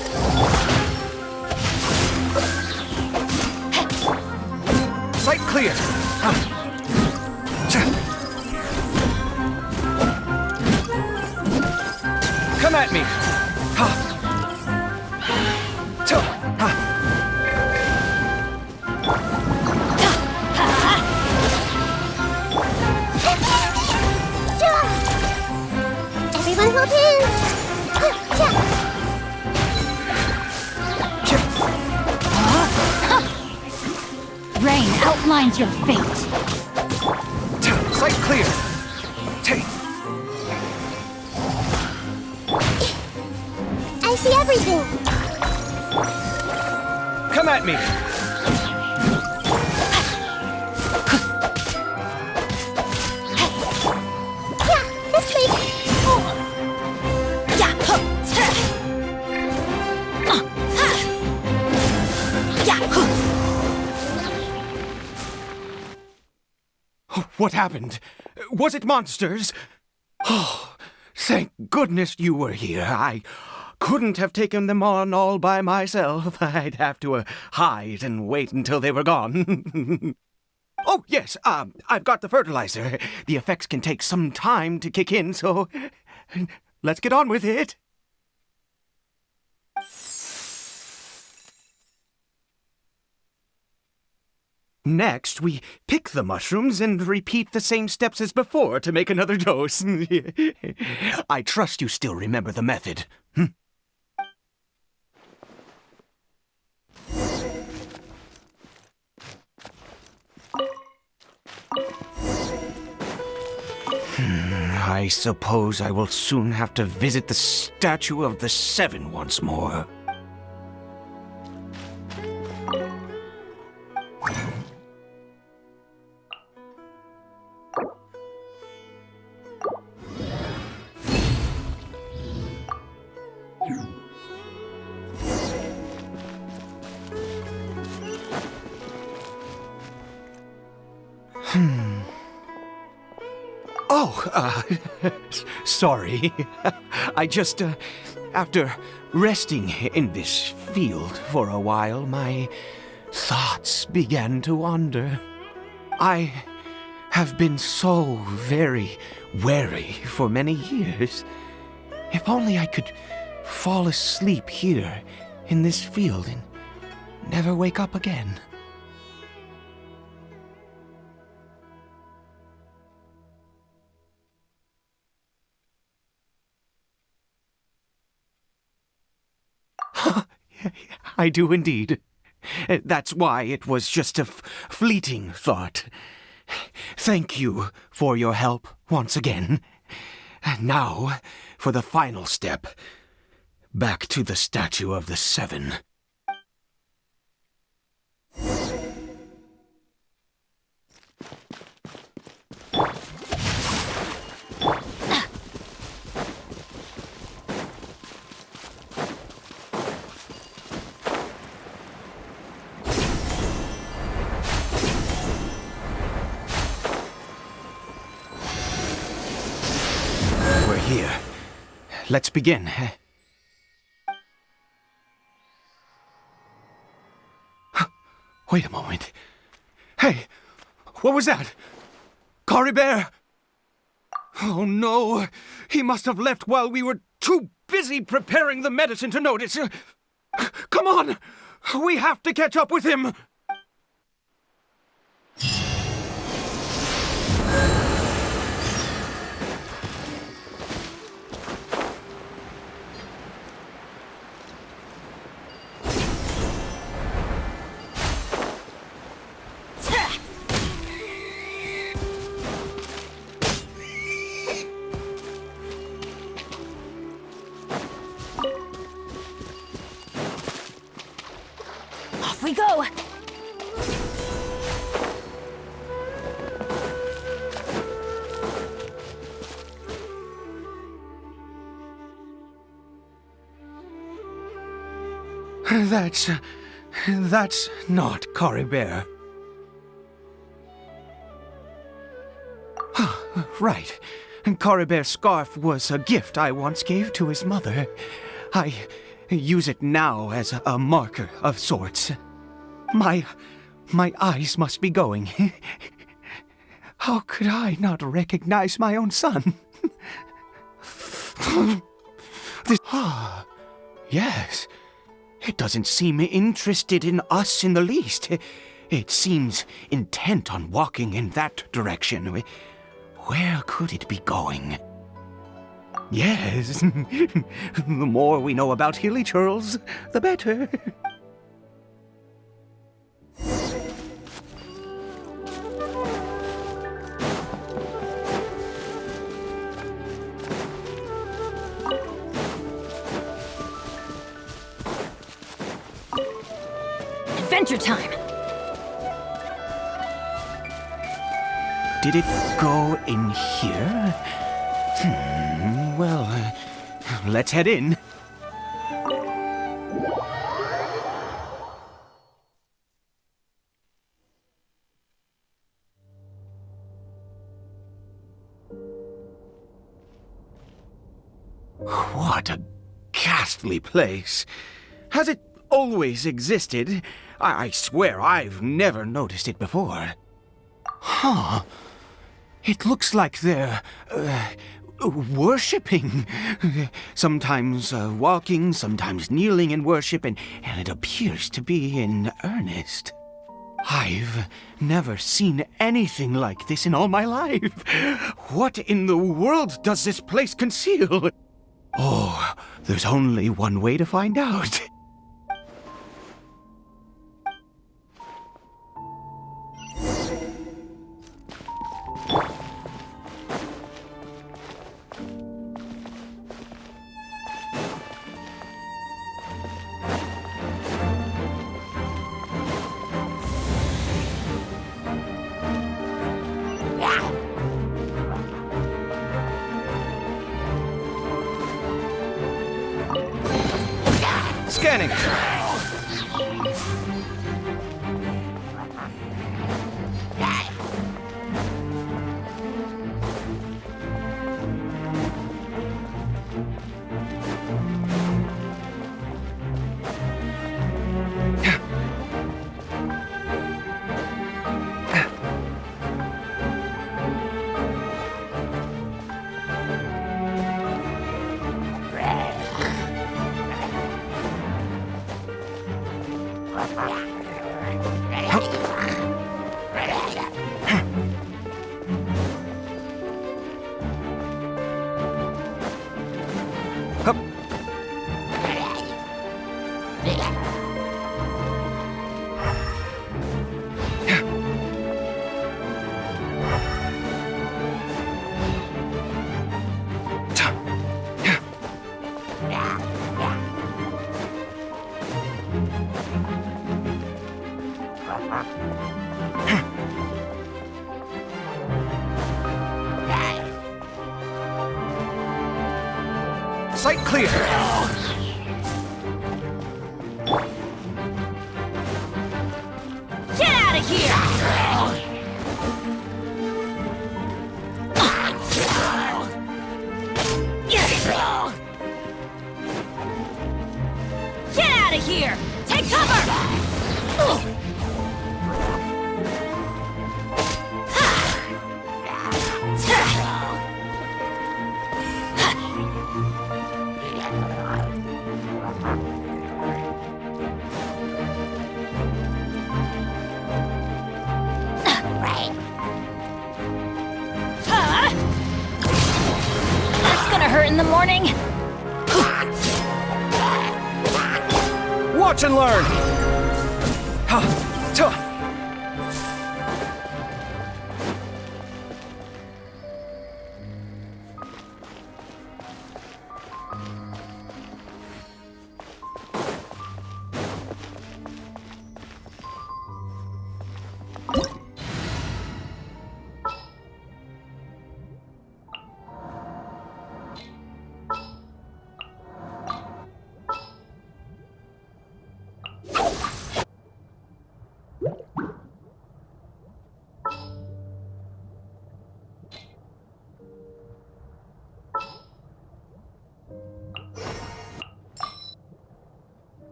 Sight clear. Come at me. Everyone hold hands. Rain outlines your fate. Sight clear. I see everything. Come at me. Yeah, this way. Yeah. What happened? Was it monsters? Oh, thank goodness you were here. I couldn't have taken them on all by myself. I'd have to hide and wait until they were gone. Oh, yes, I've got the fertilizer. The effects can take some time to kick in, so let's get on with it. Next, we pick the mushrooms and repeat the same steps as before to make another dose. I trust you still remember the method. I suppose I will soon have to visit the statue of the Seven once more. Oh, sorry. I just, after resting in this field for a while, my thoughts began to wander. I have been so very wary for many years. If only I could fall asleep here in this field and never wake up again. I do indeed. That's why it was just a fleeting thought. Thank you for your help once again. Now, for the final step. Back to the statue of the Seven. Here. Let's begin. Wait a moment. Hey, what was that? Caribert! Oh no! He must have left while we were too busy preparing the medicine to notice. Come on! We have to catch up with him! Off we go! That's not Caribert. Right. Caribert's scarf was a gift I once gave to his mother. I use it now as a marker of sorts. My eyes must be going. How could I not recognize my own son? Yes. It doesn't seem interested in us in the least. It seems intent on walking in that direction. Where could it be going? Yes. The more we know about Hilly Churls, the better. Adventure time! Did it go in here? Well, let's head in. What a ghastly place. Has it always existed? I swear I've never noticed it before. Huh. It looks like they're, worshipping. Sometimes walking, sometimes kneeling in worship, and it appears to be in earnest. I've never seen anything like this in all my life. What in the world does this place conceal? Oh, there's only one way to find out. Scanning. Sight clear. Get out of here! Get out of here! Take cover! hurt in the morning? Watch and learn! Ha! Tuh!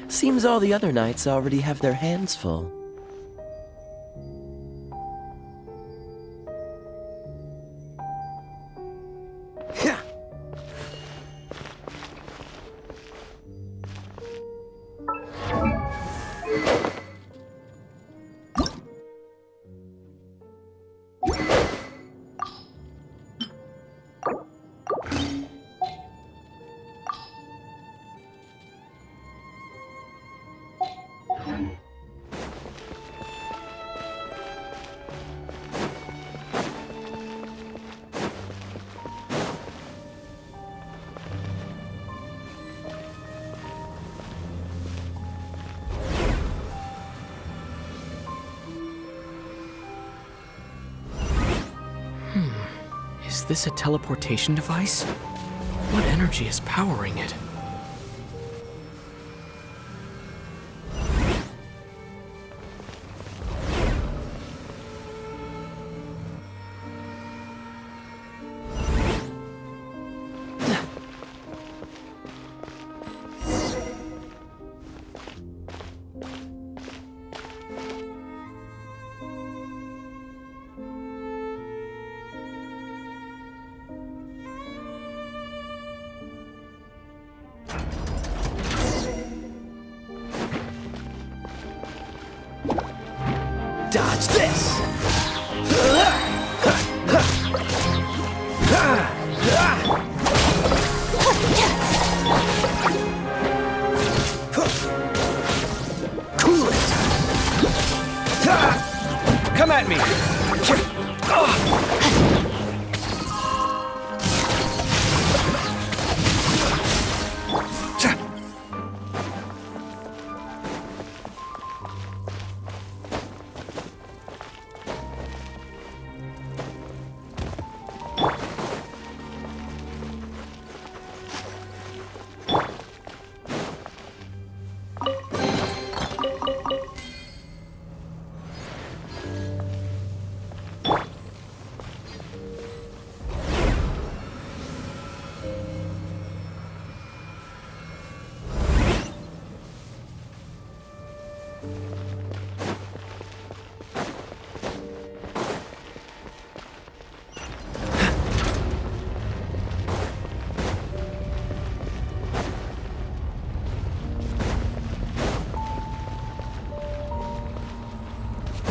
Seems all the other knights already have their hands full. Is this a teleportation device? What energy is powering it? Dodge this! Cool it! Come at me!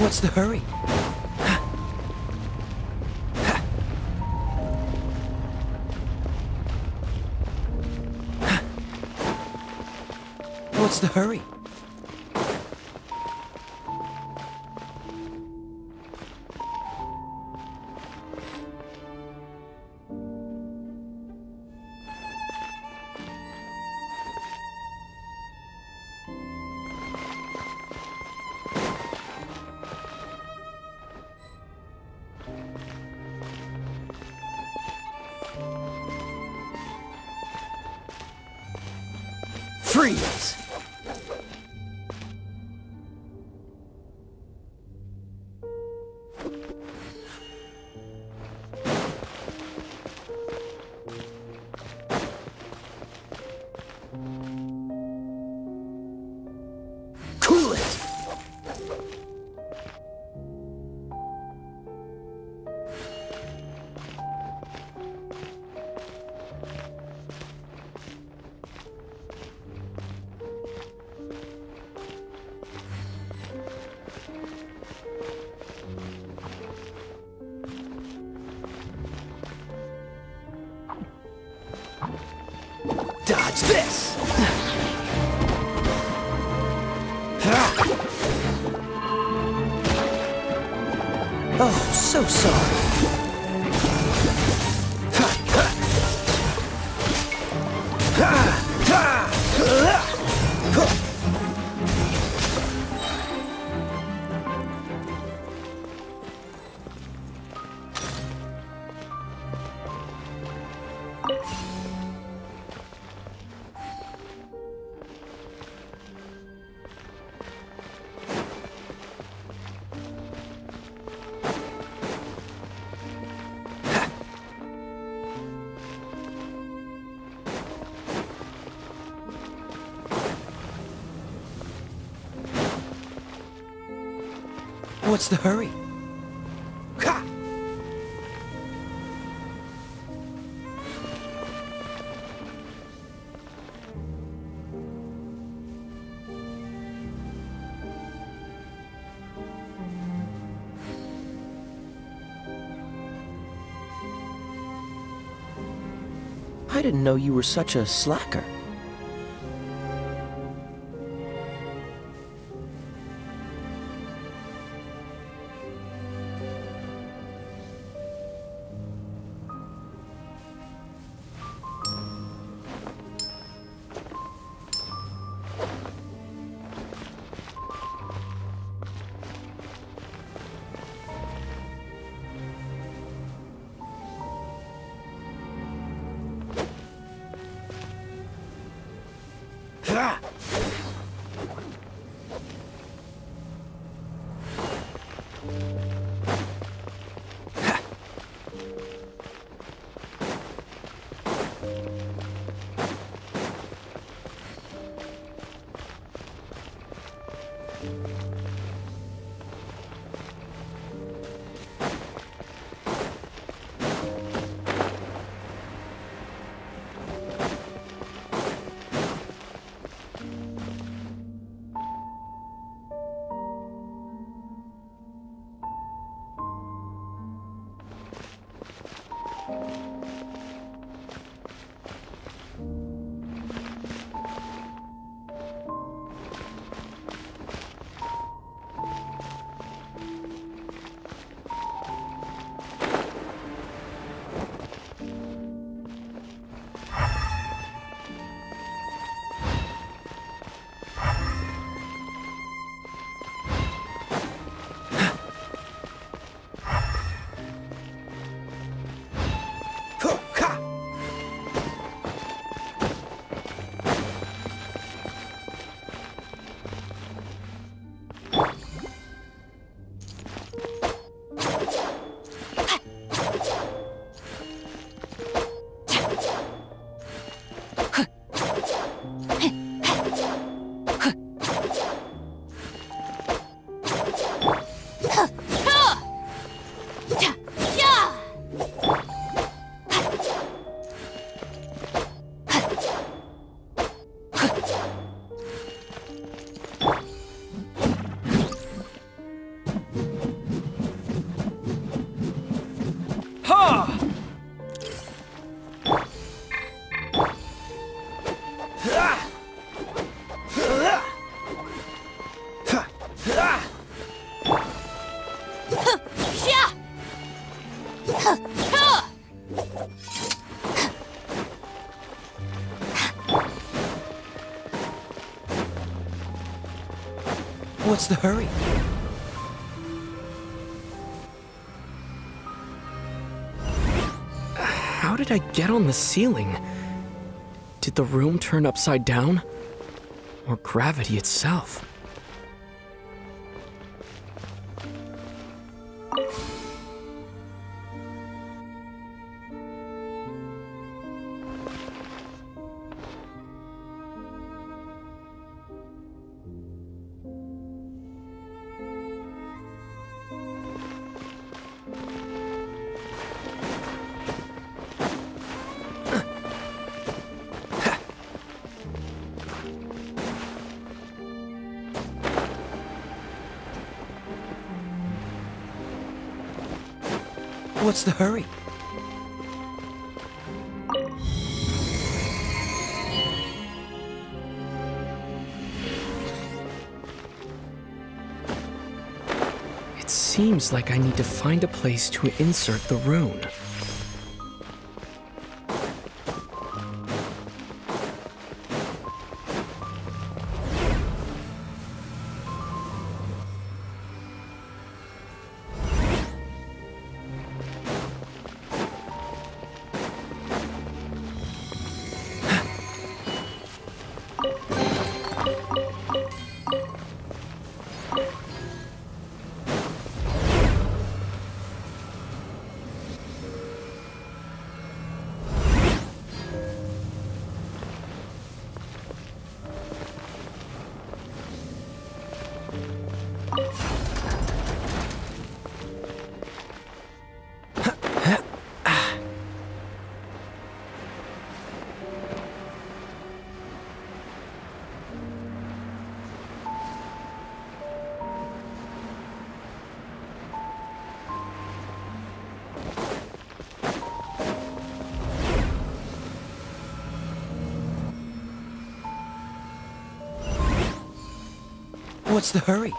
What's the hurry? What's the hurry? Freeze! Cool it! Dodge this! Oh, so sorry. What's the hurry? Ha! I didn't know you were such a slacker. What's the hurry? How did I get on the ceiling? Did the room turn upside down? Or gravity itself? What's the hurry? It seems like I need to find a place to insert the rune. What's the hurry?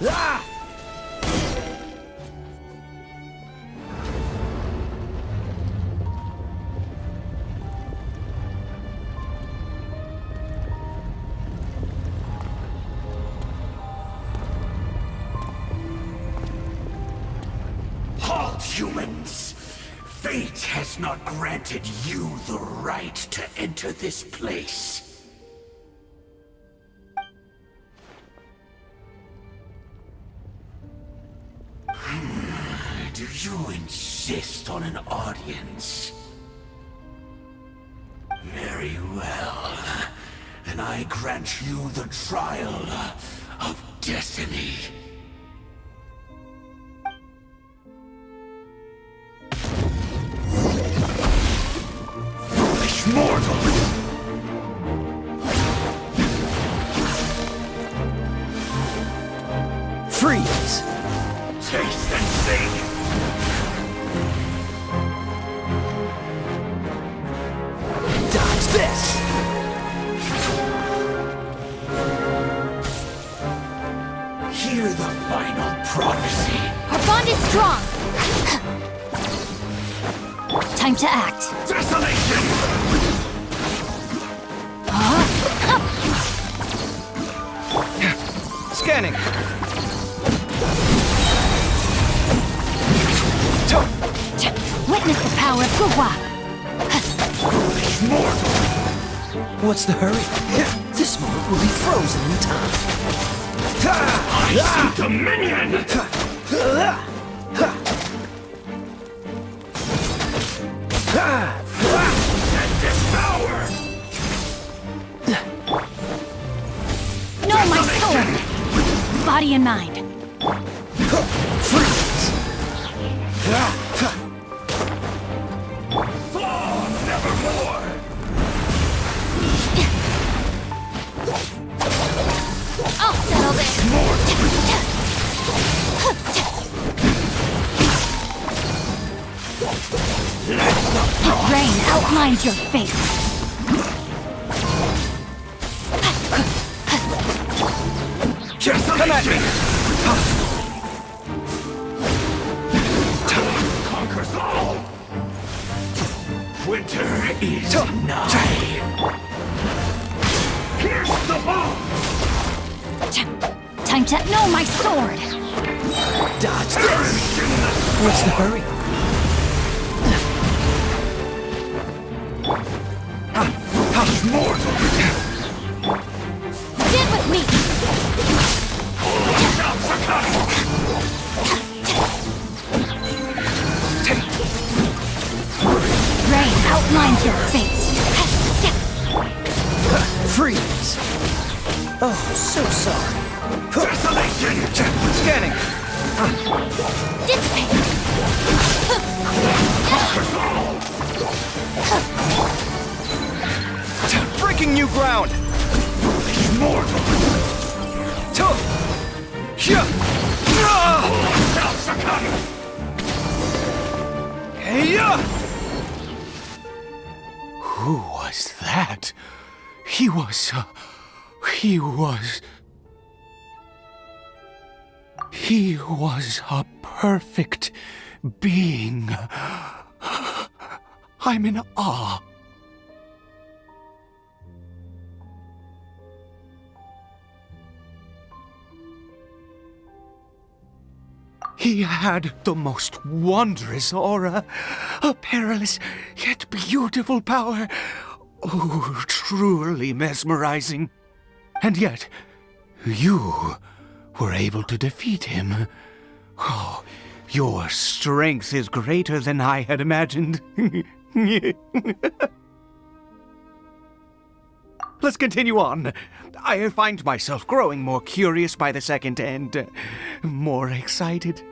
Ah! Halt, humans! Fate has not granted you the right to enter this place. Do you insist on an audience? Very well. Then I grant you the trial of destiny. Foolish mortal! Freeze! Taste and see! Dodge this! Hear the final prophecy. Our bond is strong. Time to act. Desolation! Scanning. Witness the power of Gugwa. What's the hurry? This moment will be frozen in time. I see dominion! And devour! No, my sword! Body and mind. Fall nevermore! I'll settle this. Rain outlines your fate. Come at me! Time conquers all! Winter is nigh. Pierce the bone! Time to know my sword. Dodge this! What's the hurry? Mortal! Stand with me. Rain outlines your fate. Freeze! Oh, so sorry. Desolation! Scanning. Dissipate. Breaking new ground. Mortal! Shall succumb! Who was that? He was a perfect being. I'm in awe. He had the most wondrous aura, a perilous yet beautiful power. Oh, truly mesmerizing. And yet, you were able to defeat him. Oh, your strength is greater than I had imagined. Let's continue on. I find myself growing more curious by the second and more excited.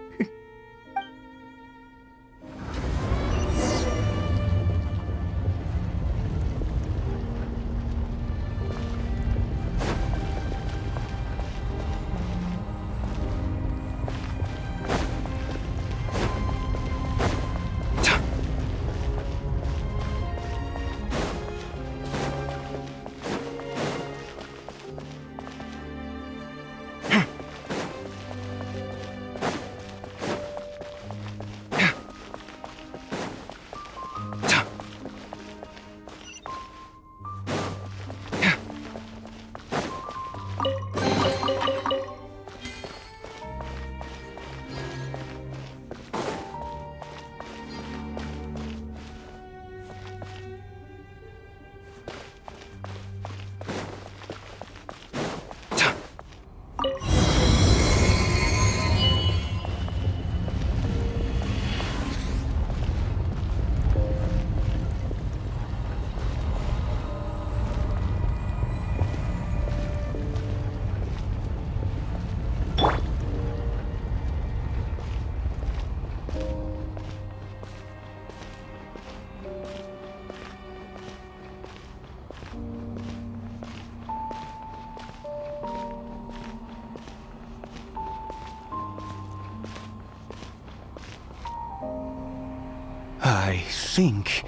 I think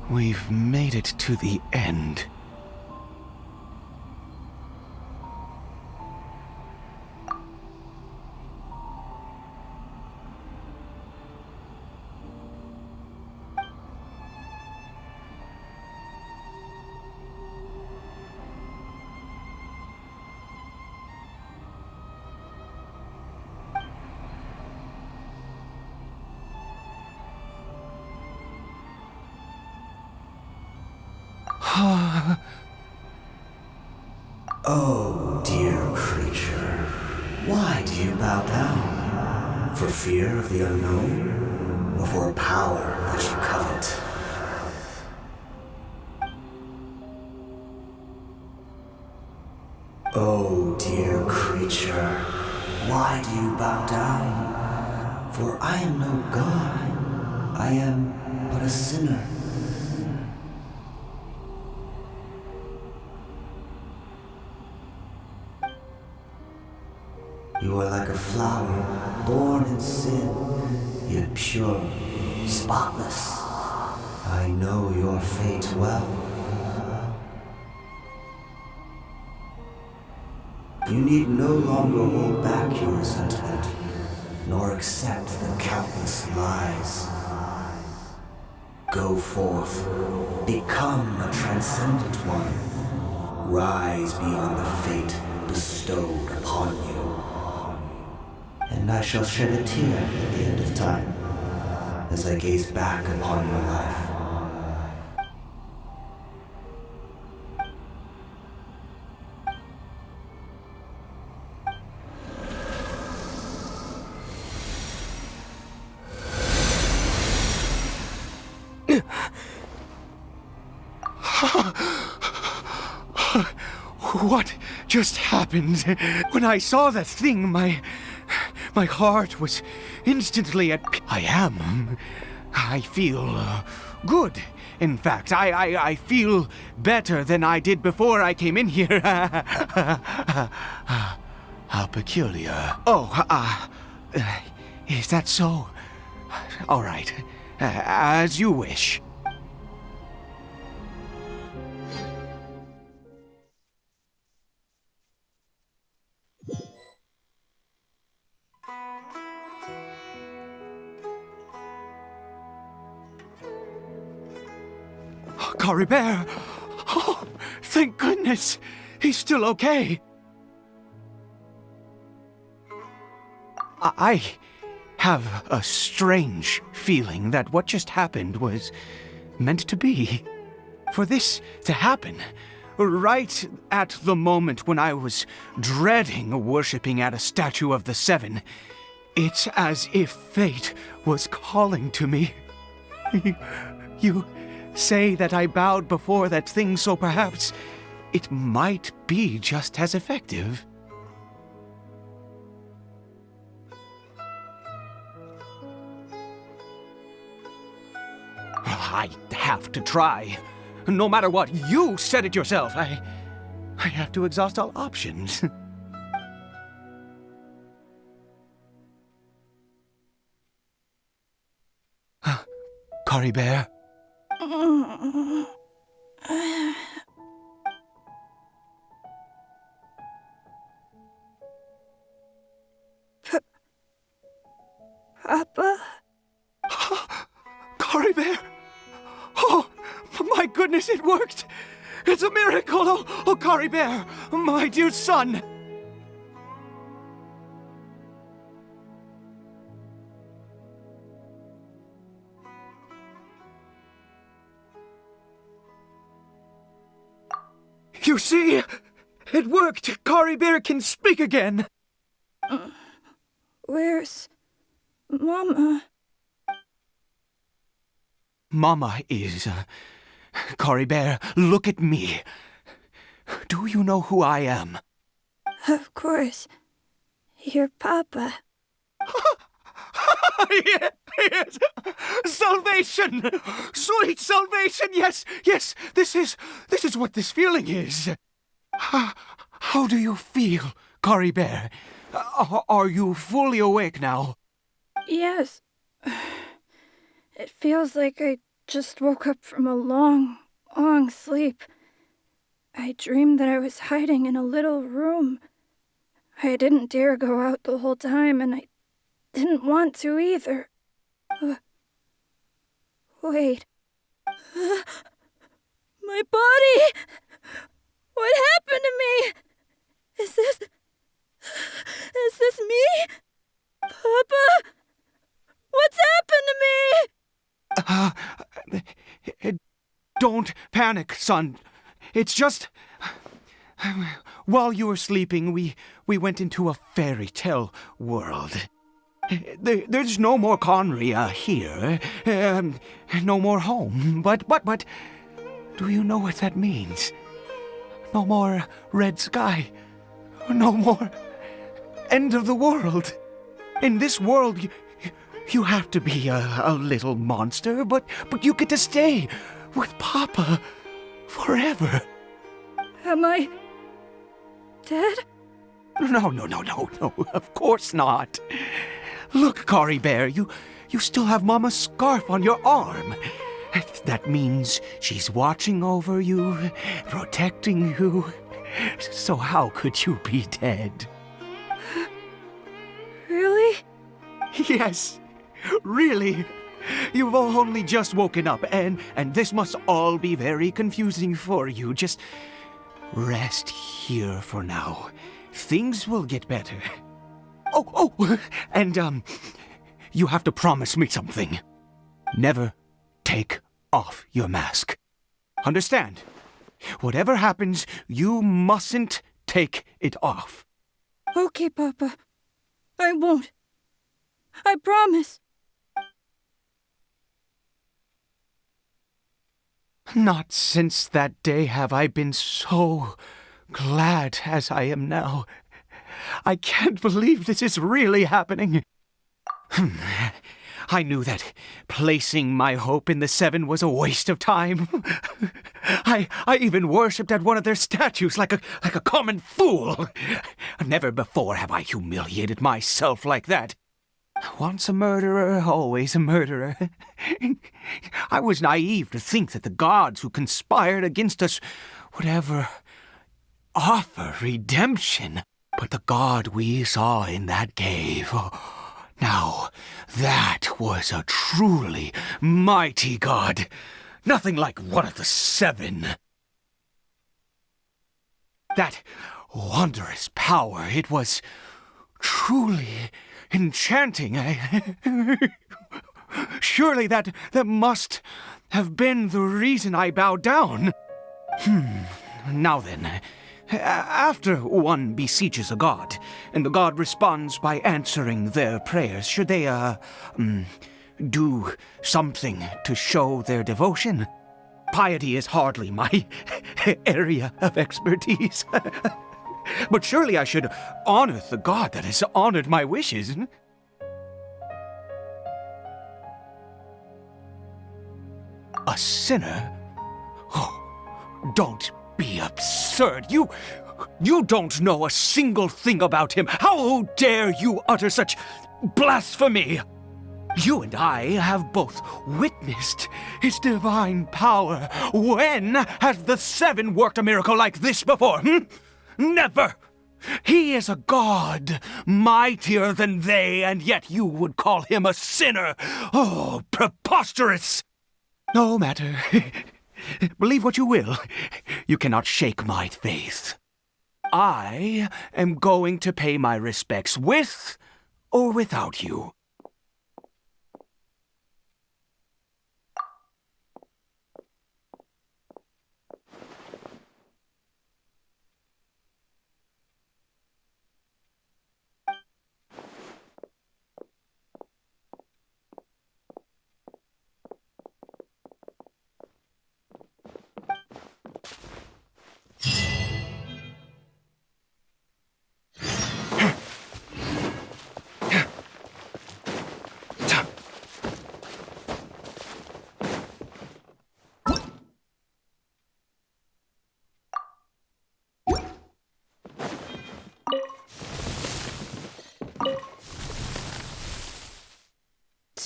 we've made it to the end. Oh, dear creature, why do you bow down? For fear of the unknown? Or for a power that you covet? Oh, dear creature, why do you bow down? For I am no god. I am but a sinner. You are like a flower, born in sin, yet pure, spotless. I know your fate well. You need no longer hold back your resentment, nor accept the countless lies. Go forth, become a transcendent one. Rise beyond the fate bestowed upon you. And I shall shed a tear at the end of time, as I gaze back upon your life. What just happened? When I saw that thing, my heart was instantly at I feel good. In fact, I feel better than I did before I came in here. How peculiar. Oh, is that so? All right, as you wish. Caribert! Oh, thank goodness! He's still okay! I have a strange feeling that what just happened was meant to be. For this to happen, right at the moment when I was dreading worshipping at a statue of the Seven, it's as if fate was calling to me. You say that I bowed before that thing, so perhaps it might be just as effective. I have to try. No matter what, you said it yourself. I have to exhaust all options. Caribert? Papa? Caribert! Oh, my goodness, it worked! It's a miracle! Oh, Caribert, my dear son! You see? It worked! Caribert can speak again! Where's Mama? Mama is... Caribert, look at me. Do you know who I am? Of course. Your Papa. Yes! Salvation! Sweet salvation! Yes, yes! This is what this feeling is. How do you feel, Caribert? Are you fully awake now? Yes. It feels like I just woke up from a long, long sleep. I dreamed that I was hiding in a little room. I didn't dare go out the whole time, and I didn't want to either. Wait. My body! What happened to me? Is this me? Papa? What's happened to me? Don't panic, son. It's just... While you were sleeping, we went into a fairy tale world. There's no more Conria here. No more home. But... Do you know what that means? No more red sky. No more end of the world. In this world, you have to be a little monster, but you get to stay with Papa forever. Am I dead? No, of course not. Look, Caribert, you still have Mama's scarf on your arm. That means she's watching over you, protecting you. So how could you be dead? Really? Yes, really. You've only just woken up, and this must all be very confusing for you. Just rest here for now. Things will get better. Oh, and you have to promise me something. Never take off your mask. Understand? Whatever happens, you mustn't take it off. Okay, Papa. I won't. I promise. Not since that day have I been so glad as I am now. I can't believe this is really happening. I knew that placing my hope in the Seven was a waste of time. I even worshipped at one of their statues like a common fool. Never before have I humiliated myself like that. Once a murderer, always a murderer. I was naive to think that the gods who conspired against us would ever offer redemption. But the god we saw in that cave... Now, that was a truly mighty god. Nothing like one of the Seven. That wondrous power, it was truly enchanting. Surely that must have been the reason I bowed down. Now then... After one beseeches a god, and the god responds by answering their prayers, should they, do something to show their devotion? Piety is hardly my area of expertise. But surely I should honor the god that has honored my wishes. A sinner? Oh, don't be absurd. You don't know a single thing about him. How dare you utter such blasphemy? You and I have both witnessed his divine power. When has the Seven worked a miracle like this before? Never! He is a god, mightier than they, and yet you would call him a sinner. Oh, preposterous! No matter. Believe what you will. You cannot shake my faith. I am going to pay my respects with or without you.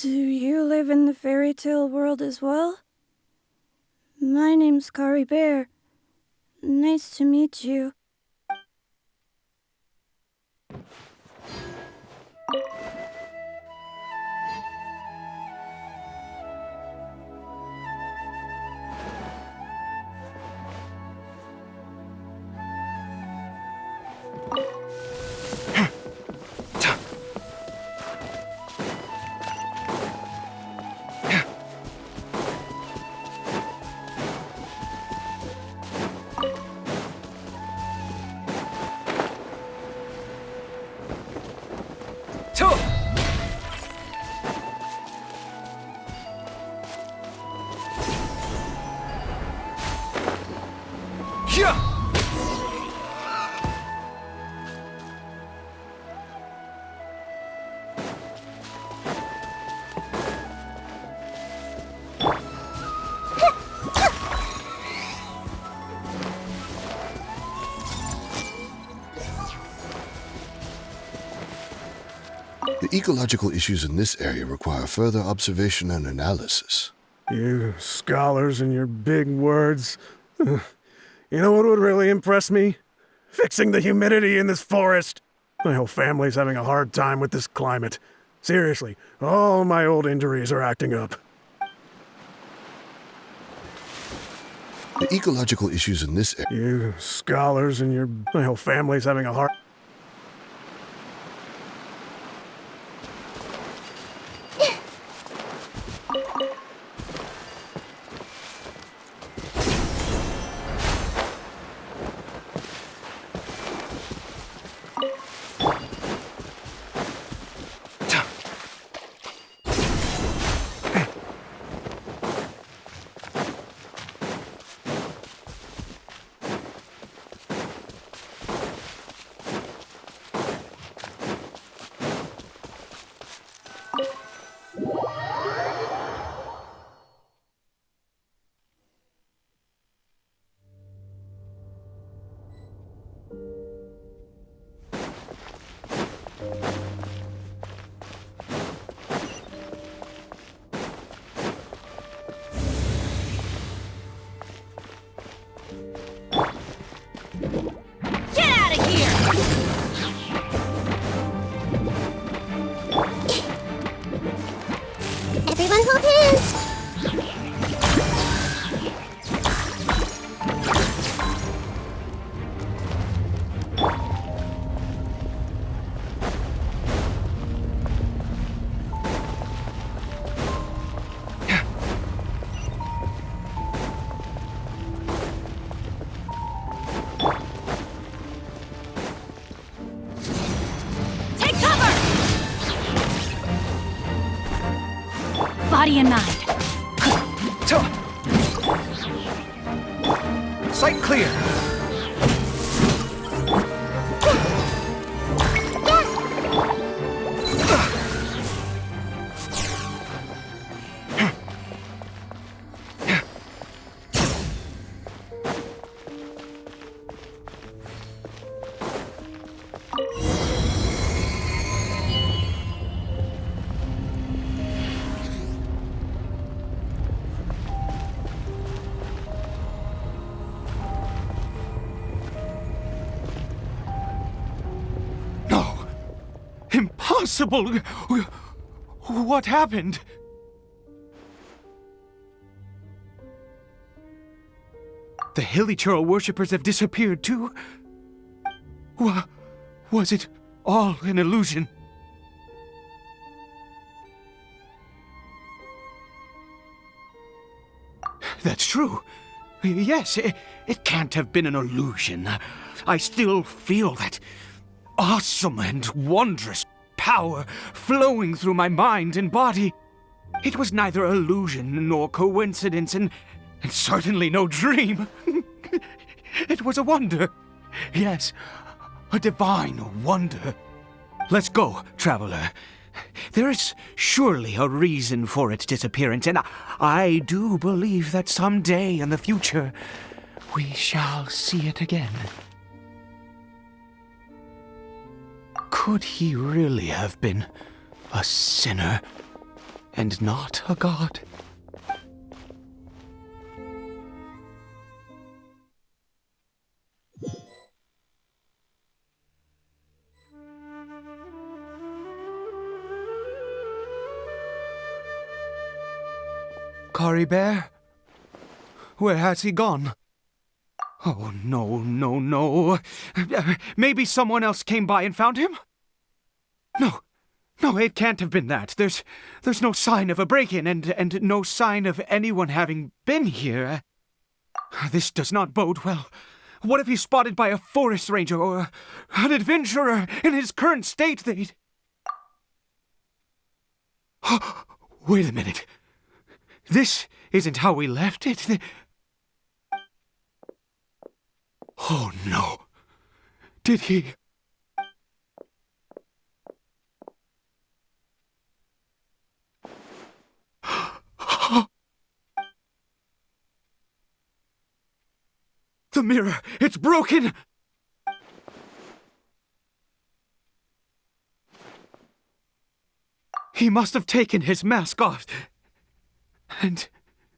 Do you live in the fairy tale world as well? My name's Caribert. Nice to meet you. The ecological issues in this area require further observation and analysis. You scholars and your big words. You know what would really impress me? Fixing the humidity in this forest. My whole family's having a hard time with this climate. Seriously, all my old injuries are acting up. The ecological issues in this area... You scholars and your... My whole family's having a hard... Everyone hold hands. Body and mind. Sight clear. Impossible! What happened? The Hilichurl worshippers have disappeared too? Was it all an illusion? That's true. Yes, it can't have been an illusion. I still feel that awesome and wondrous power flowing through my mind and body. It was neither illusion nor coincidence, and certainly no dream. It was a wonder. Yes, a divine wonder. Let's go, traveler. There is surely a reason for its disappearance, and I do believe that someday in the future we shall see it again. Could he really have been a sinner and not a god? Caribert? Where has he gone? Oh, no. Maybe someone else came by and found him? No, it can't have been that. There's no sign of a break-in and no sign of anyone having been here. This does not bode well. What if he's spotted by a forest ranger or an adventurer in his current state? Wait a minute. This isn't how we left it. Oh, no. Did he... The mirror! It's broken! He must have taken his mask off and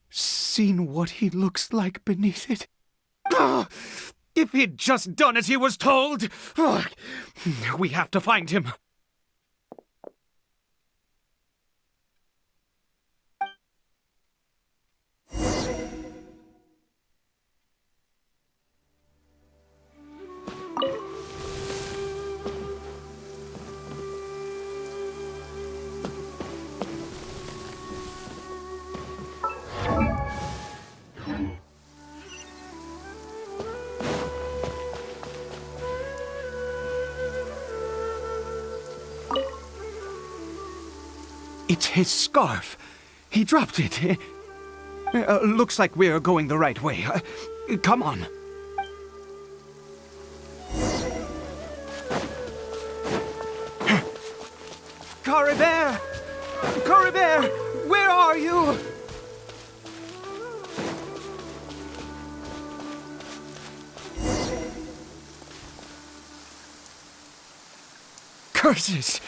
seen what he looks like beneath it. Ah, if he'd just done as he was told! Ah, we have to find him. It's his scarf. He dropped it. Looks like we're going the right way. Come on. Caribert! Caribert! Where are you? Curses!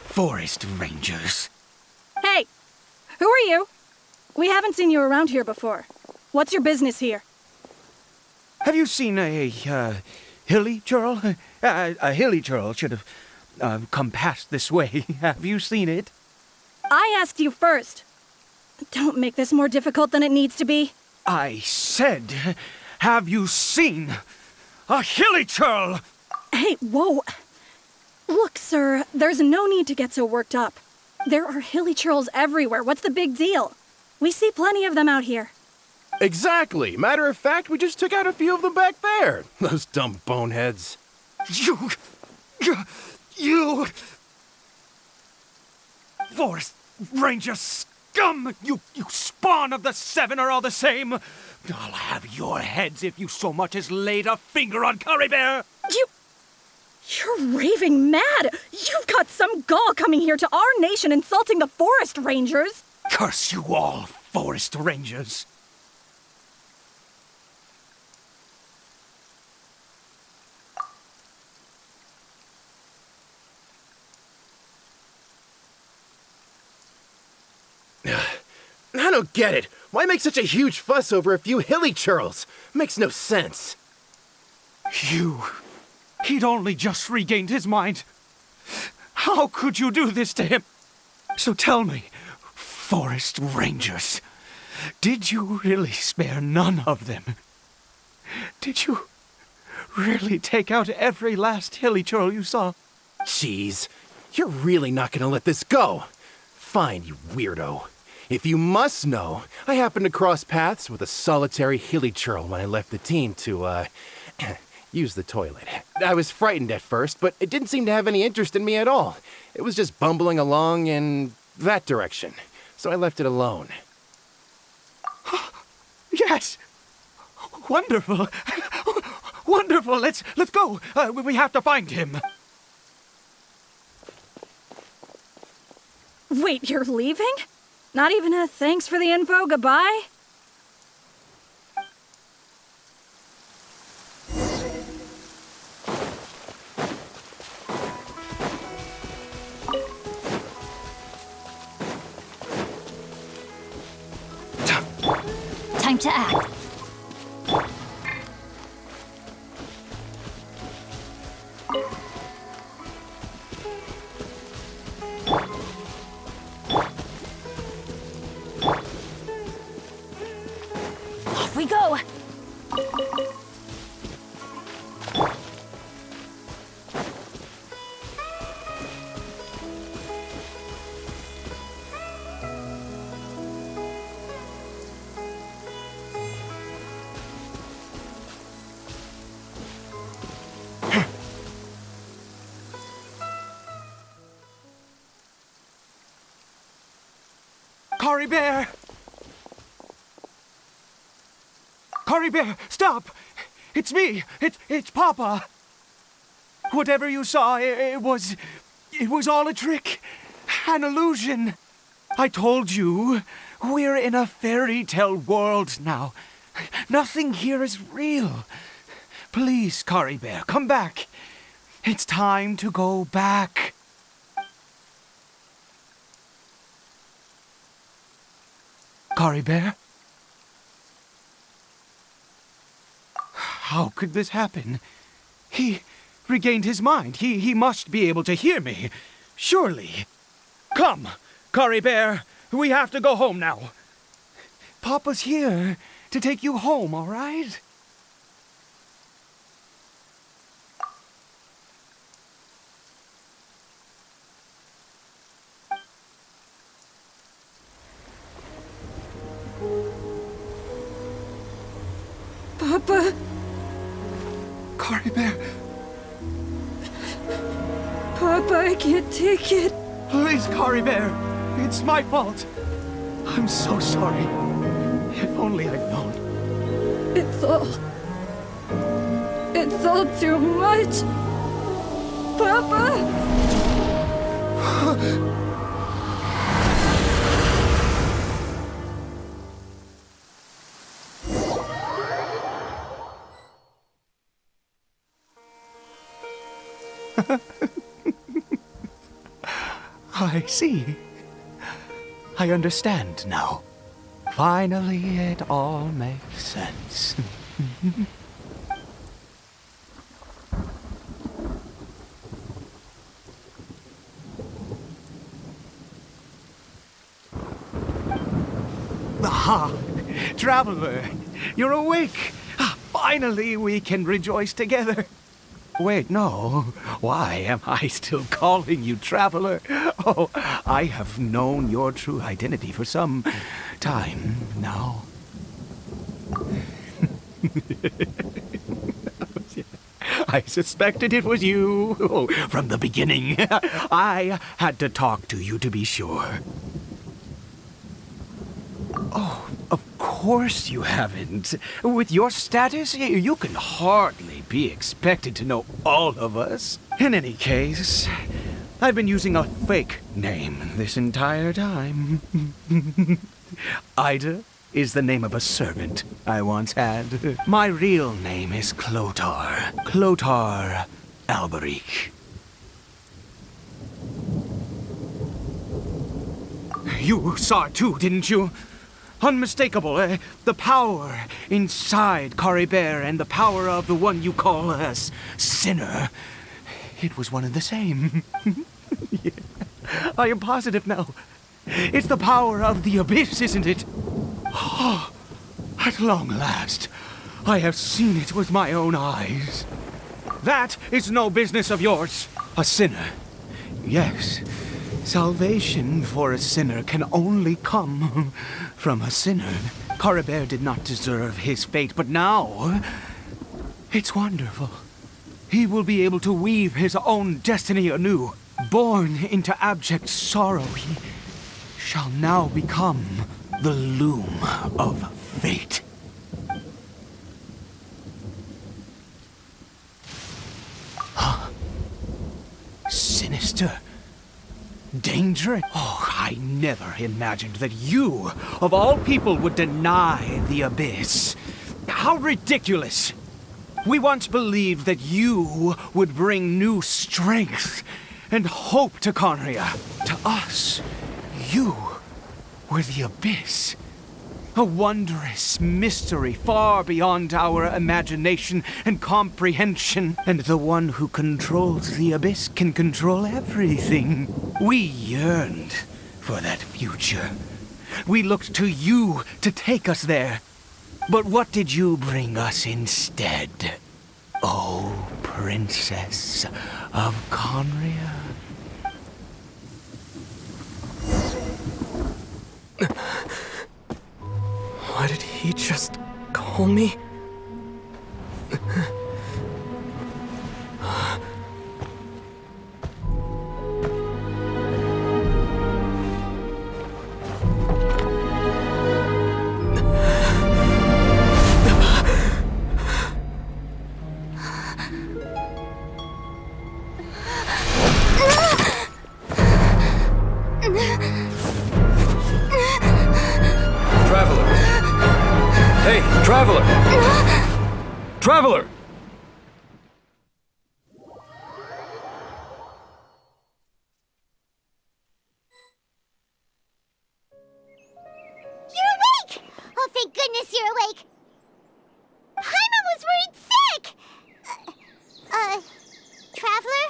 Forest Rangers. Hey! Who are you? We haven't seen you around here before. What's your business here? Have you seen a hilly churl? A hilly churl should have come past this way. Have you seen it? I asked you first. Don't make this more difficult than it needs to be. I said, have you seen a hilly churl? Hey, whoa. Look, sir, there's no need to get so worked up. There are hilly churls everywhere. What's the big deal? We see plenty of them out here. Exactly. Matter of fact, we just took out a few of them back there. Those dumb boneheads. You... Forest Ranger scum! You spawn of the Seven are all the same! I'll have your heads if you so much as laid a finger on Caribert! You're raving mad! You've got some gall coming here to our nation insulting the Forest Rangers! Curse you all, Forest Rangers! I don't get it. Why make such a huge fuss over a few hilly churls? Makes no sense. He'd only just regained his mind. How could you do this to him? So tell me, Forest Rangers, did you really spare none of them? Did you really take out every last hilly churl you saw? Jeez, you're really not gonna let this go. Fine, you weirdo. If you must know, I happened to cross paths with a solitary hilly churl when I left the team to, use the toilet. I was frightened at first, but it didn't seem to have any interest in me at all. It was just bumbling along in that direction, so I left it alone. Yes! Wonderful! Wonderful! Let's go! We have to find him! Wait, you're leaving? Not even a thanks for the info, goodbye? Time to act. Off we go. Caribert! Caribert, stop! It's me! It's Papa! Whatever you saw, it was all a trick. An illusion. I told you, we're in a fairy tale world now. Nothing here is real. Please, Caribert, come back. It's time to go back. Caribert? How could this happen? He regained his mind. He must be able to hear me. Surely. Come, Caribert. We have to go home now. Papa's here to take you home, all right? Papa. Caribert. Papa, I can't take it. Please, Caribert. It's my fault. I'm so sorry. If only I'd known. It's all too much. Papa! I see. I understand now. Finally, it all makes sense. Aha! Traveler! You're awake! Finally, we can rejoice together. Wait, no. Why am I still calling you Traveler? Oh, I have known your true identity for some time now. I suspected it was you. Oh, from the beginning. I had to talk to you to be sure. Oh, of course you haven't. With your status, you can hardly be expected to know all of us. In any case, I've been using a fake name this entire time. Ida is the name of a servant I once had. My real name is Clotar. Clotar Alberic. You saw it too, didn't you? Unmistakable, the power inside Caribert and the power of the one you call a sinner. It was one and the same. Yeah. I am positive now. It's the power of the abyss, isn't it? Oh, at long last, I have seen it with my own eyes. That is no business of yours. A sinner. Yes. Salvation for a sinner can only come from a sinner. Caribert did not deserve his fate, but now it's wonderful. He will be able to weave his own destiny anew. Born into abject sorrow, he shall now become the loom of fate. Huh? Sinister. Dangerous? Oh, I never imagined that you, of all people, would deny the abyss. How ridiculous! We once believed that you would bring new strength and hope to Conria. To us, you were the abyss. A wondrous mystery far beyond our imagination and comprehension. And the one who controls the abyss can control everything. We yearned for that future. We looked to you to take us there. But what did you bring us instead? Oh, Princess of Conria. Why did he just call me? Traveler! Traveler! You're thank goodness you're awake. Paimon was worried sick! Traveler?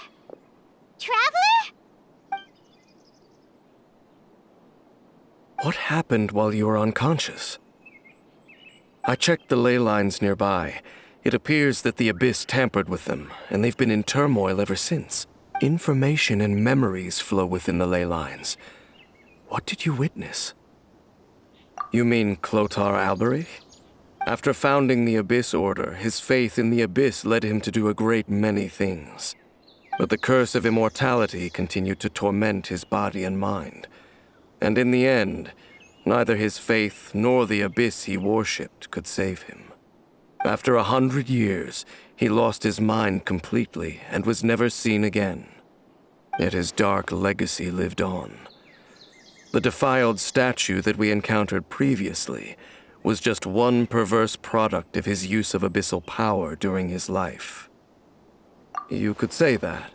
Traveler? What happened while you were unconscious? I checked the ley lines nearby. It appears that the Abyss tampered with them, and they've been in turmoil ever since. Information and memories flow within the ley lines. What did you witness? You mean Clotar Alberich? After founding the Abyss Order, his faith in the Abyss led him to do a great many things. But the curse of immortality continued to torment his body and mind. And in the end, neither his faith nor the Abyss he worshipped could save him. After 100 years, he lost his mind completely and was never seen again. Yet his dark legacy lived on. The defiled statue that we encountered previously was just one perverse product of his use of abyssal power during his life. You could say that.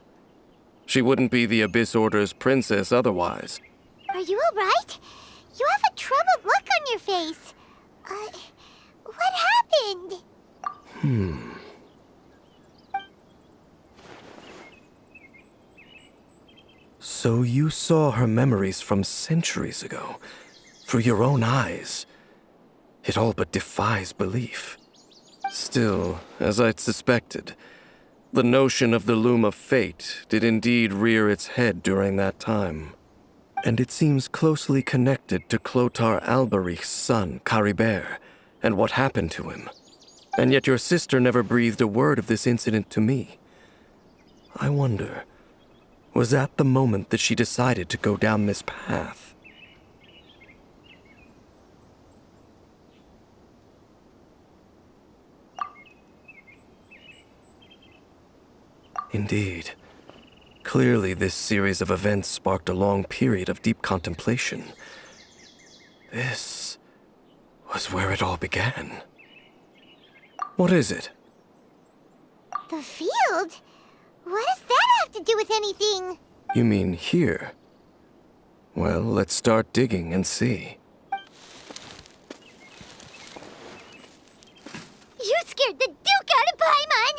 She wouldn't be the Abyss Order's princess otherwise. Are you alright? You have a troubled look on your face. What happened? So you saw her memories from centuries ago, through your own eyes. It all but defies belief. Still, as I'd suspected, the notion of the Loom of Fate did indeed rear its head during that time. And it seems closely connected to Clotar Alberich's son, Caribert, and what happened to him. And yet your sister never breathed a word of this incident to me. I wonder, was that the moment that she decided to go down this path? Indeed. Clearly, this series of events sparked a long period of deep contemplation. This was where it all began. What is it? The field? What does that have to do with anything? You mean here? Well, let's start digging and see. You scared the Duke out of Paimon!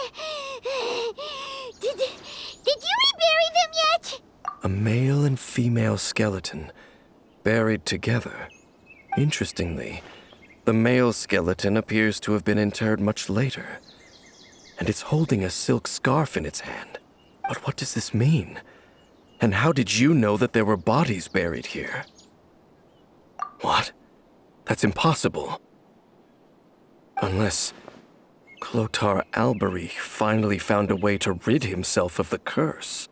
Did you rebury them yet? A male and female skeleton, buried together. Interestingly, the male skeleton appears to have been interred much later, and it's holding a silk scarf in its hand. But what does this mean? And how did you know that there were bodies buried here? What? That's impossible. Unless Clotar Alberich finally found a way to rid himself of the curse.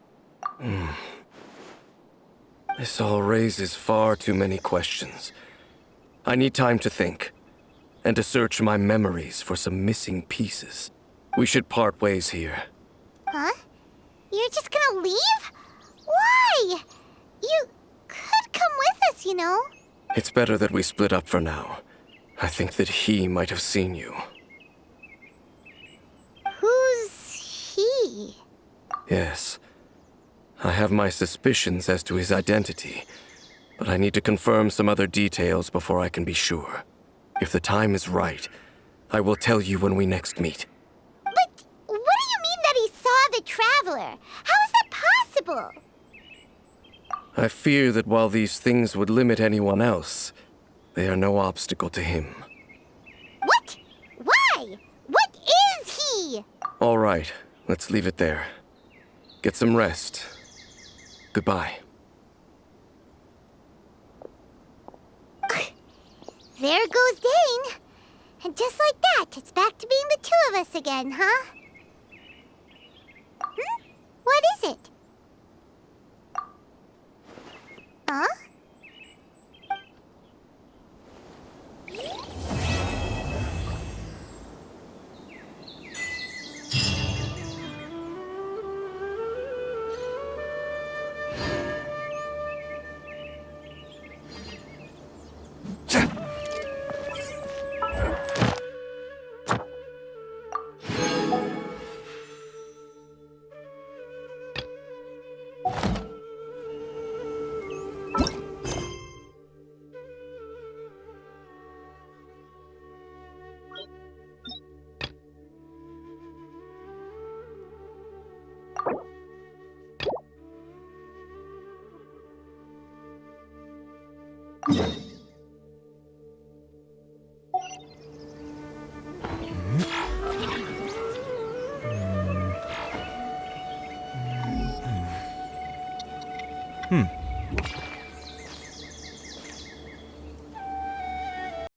This all raises far too many questions. I need time to think, and to search my memories for some missing pieces. We should part ways here. Huh? You're just gonna leave? Why? You could come with us, you know. It's better that we split up for now. I think that he might have seen you. Who's he? Yes. I have my suspicions as to his identity, but I need to confirm some other details before I can be sure. If the time is right, I will tell you when we next meet. But what do you mean that he saw the Traveler? How is that possible? I fear that while these things would limit anyone else, they are no obstacle to him. What? Why? What is he? All right, let's leave it there. Get some rest. Goodbye. There goes Dane. And just like that, it's back to being the two of us again, huh? What is it? Huh? Hmm.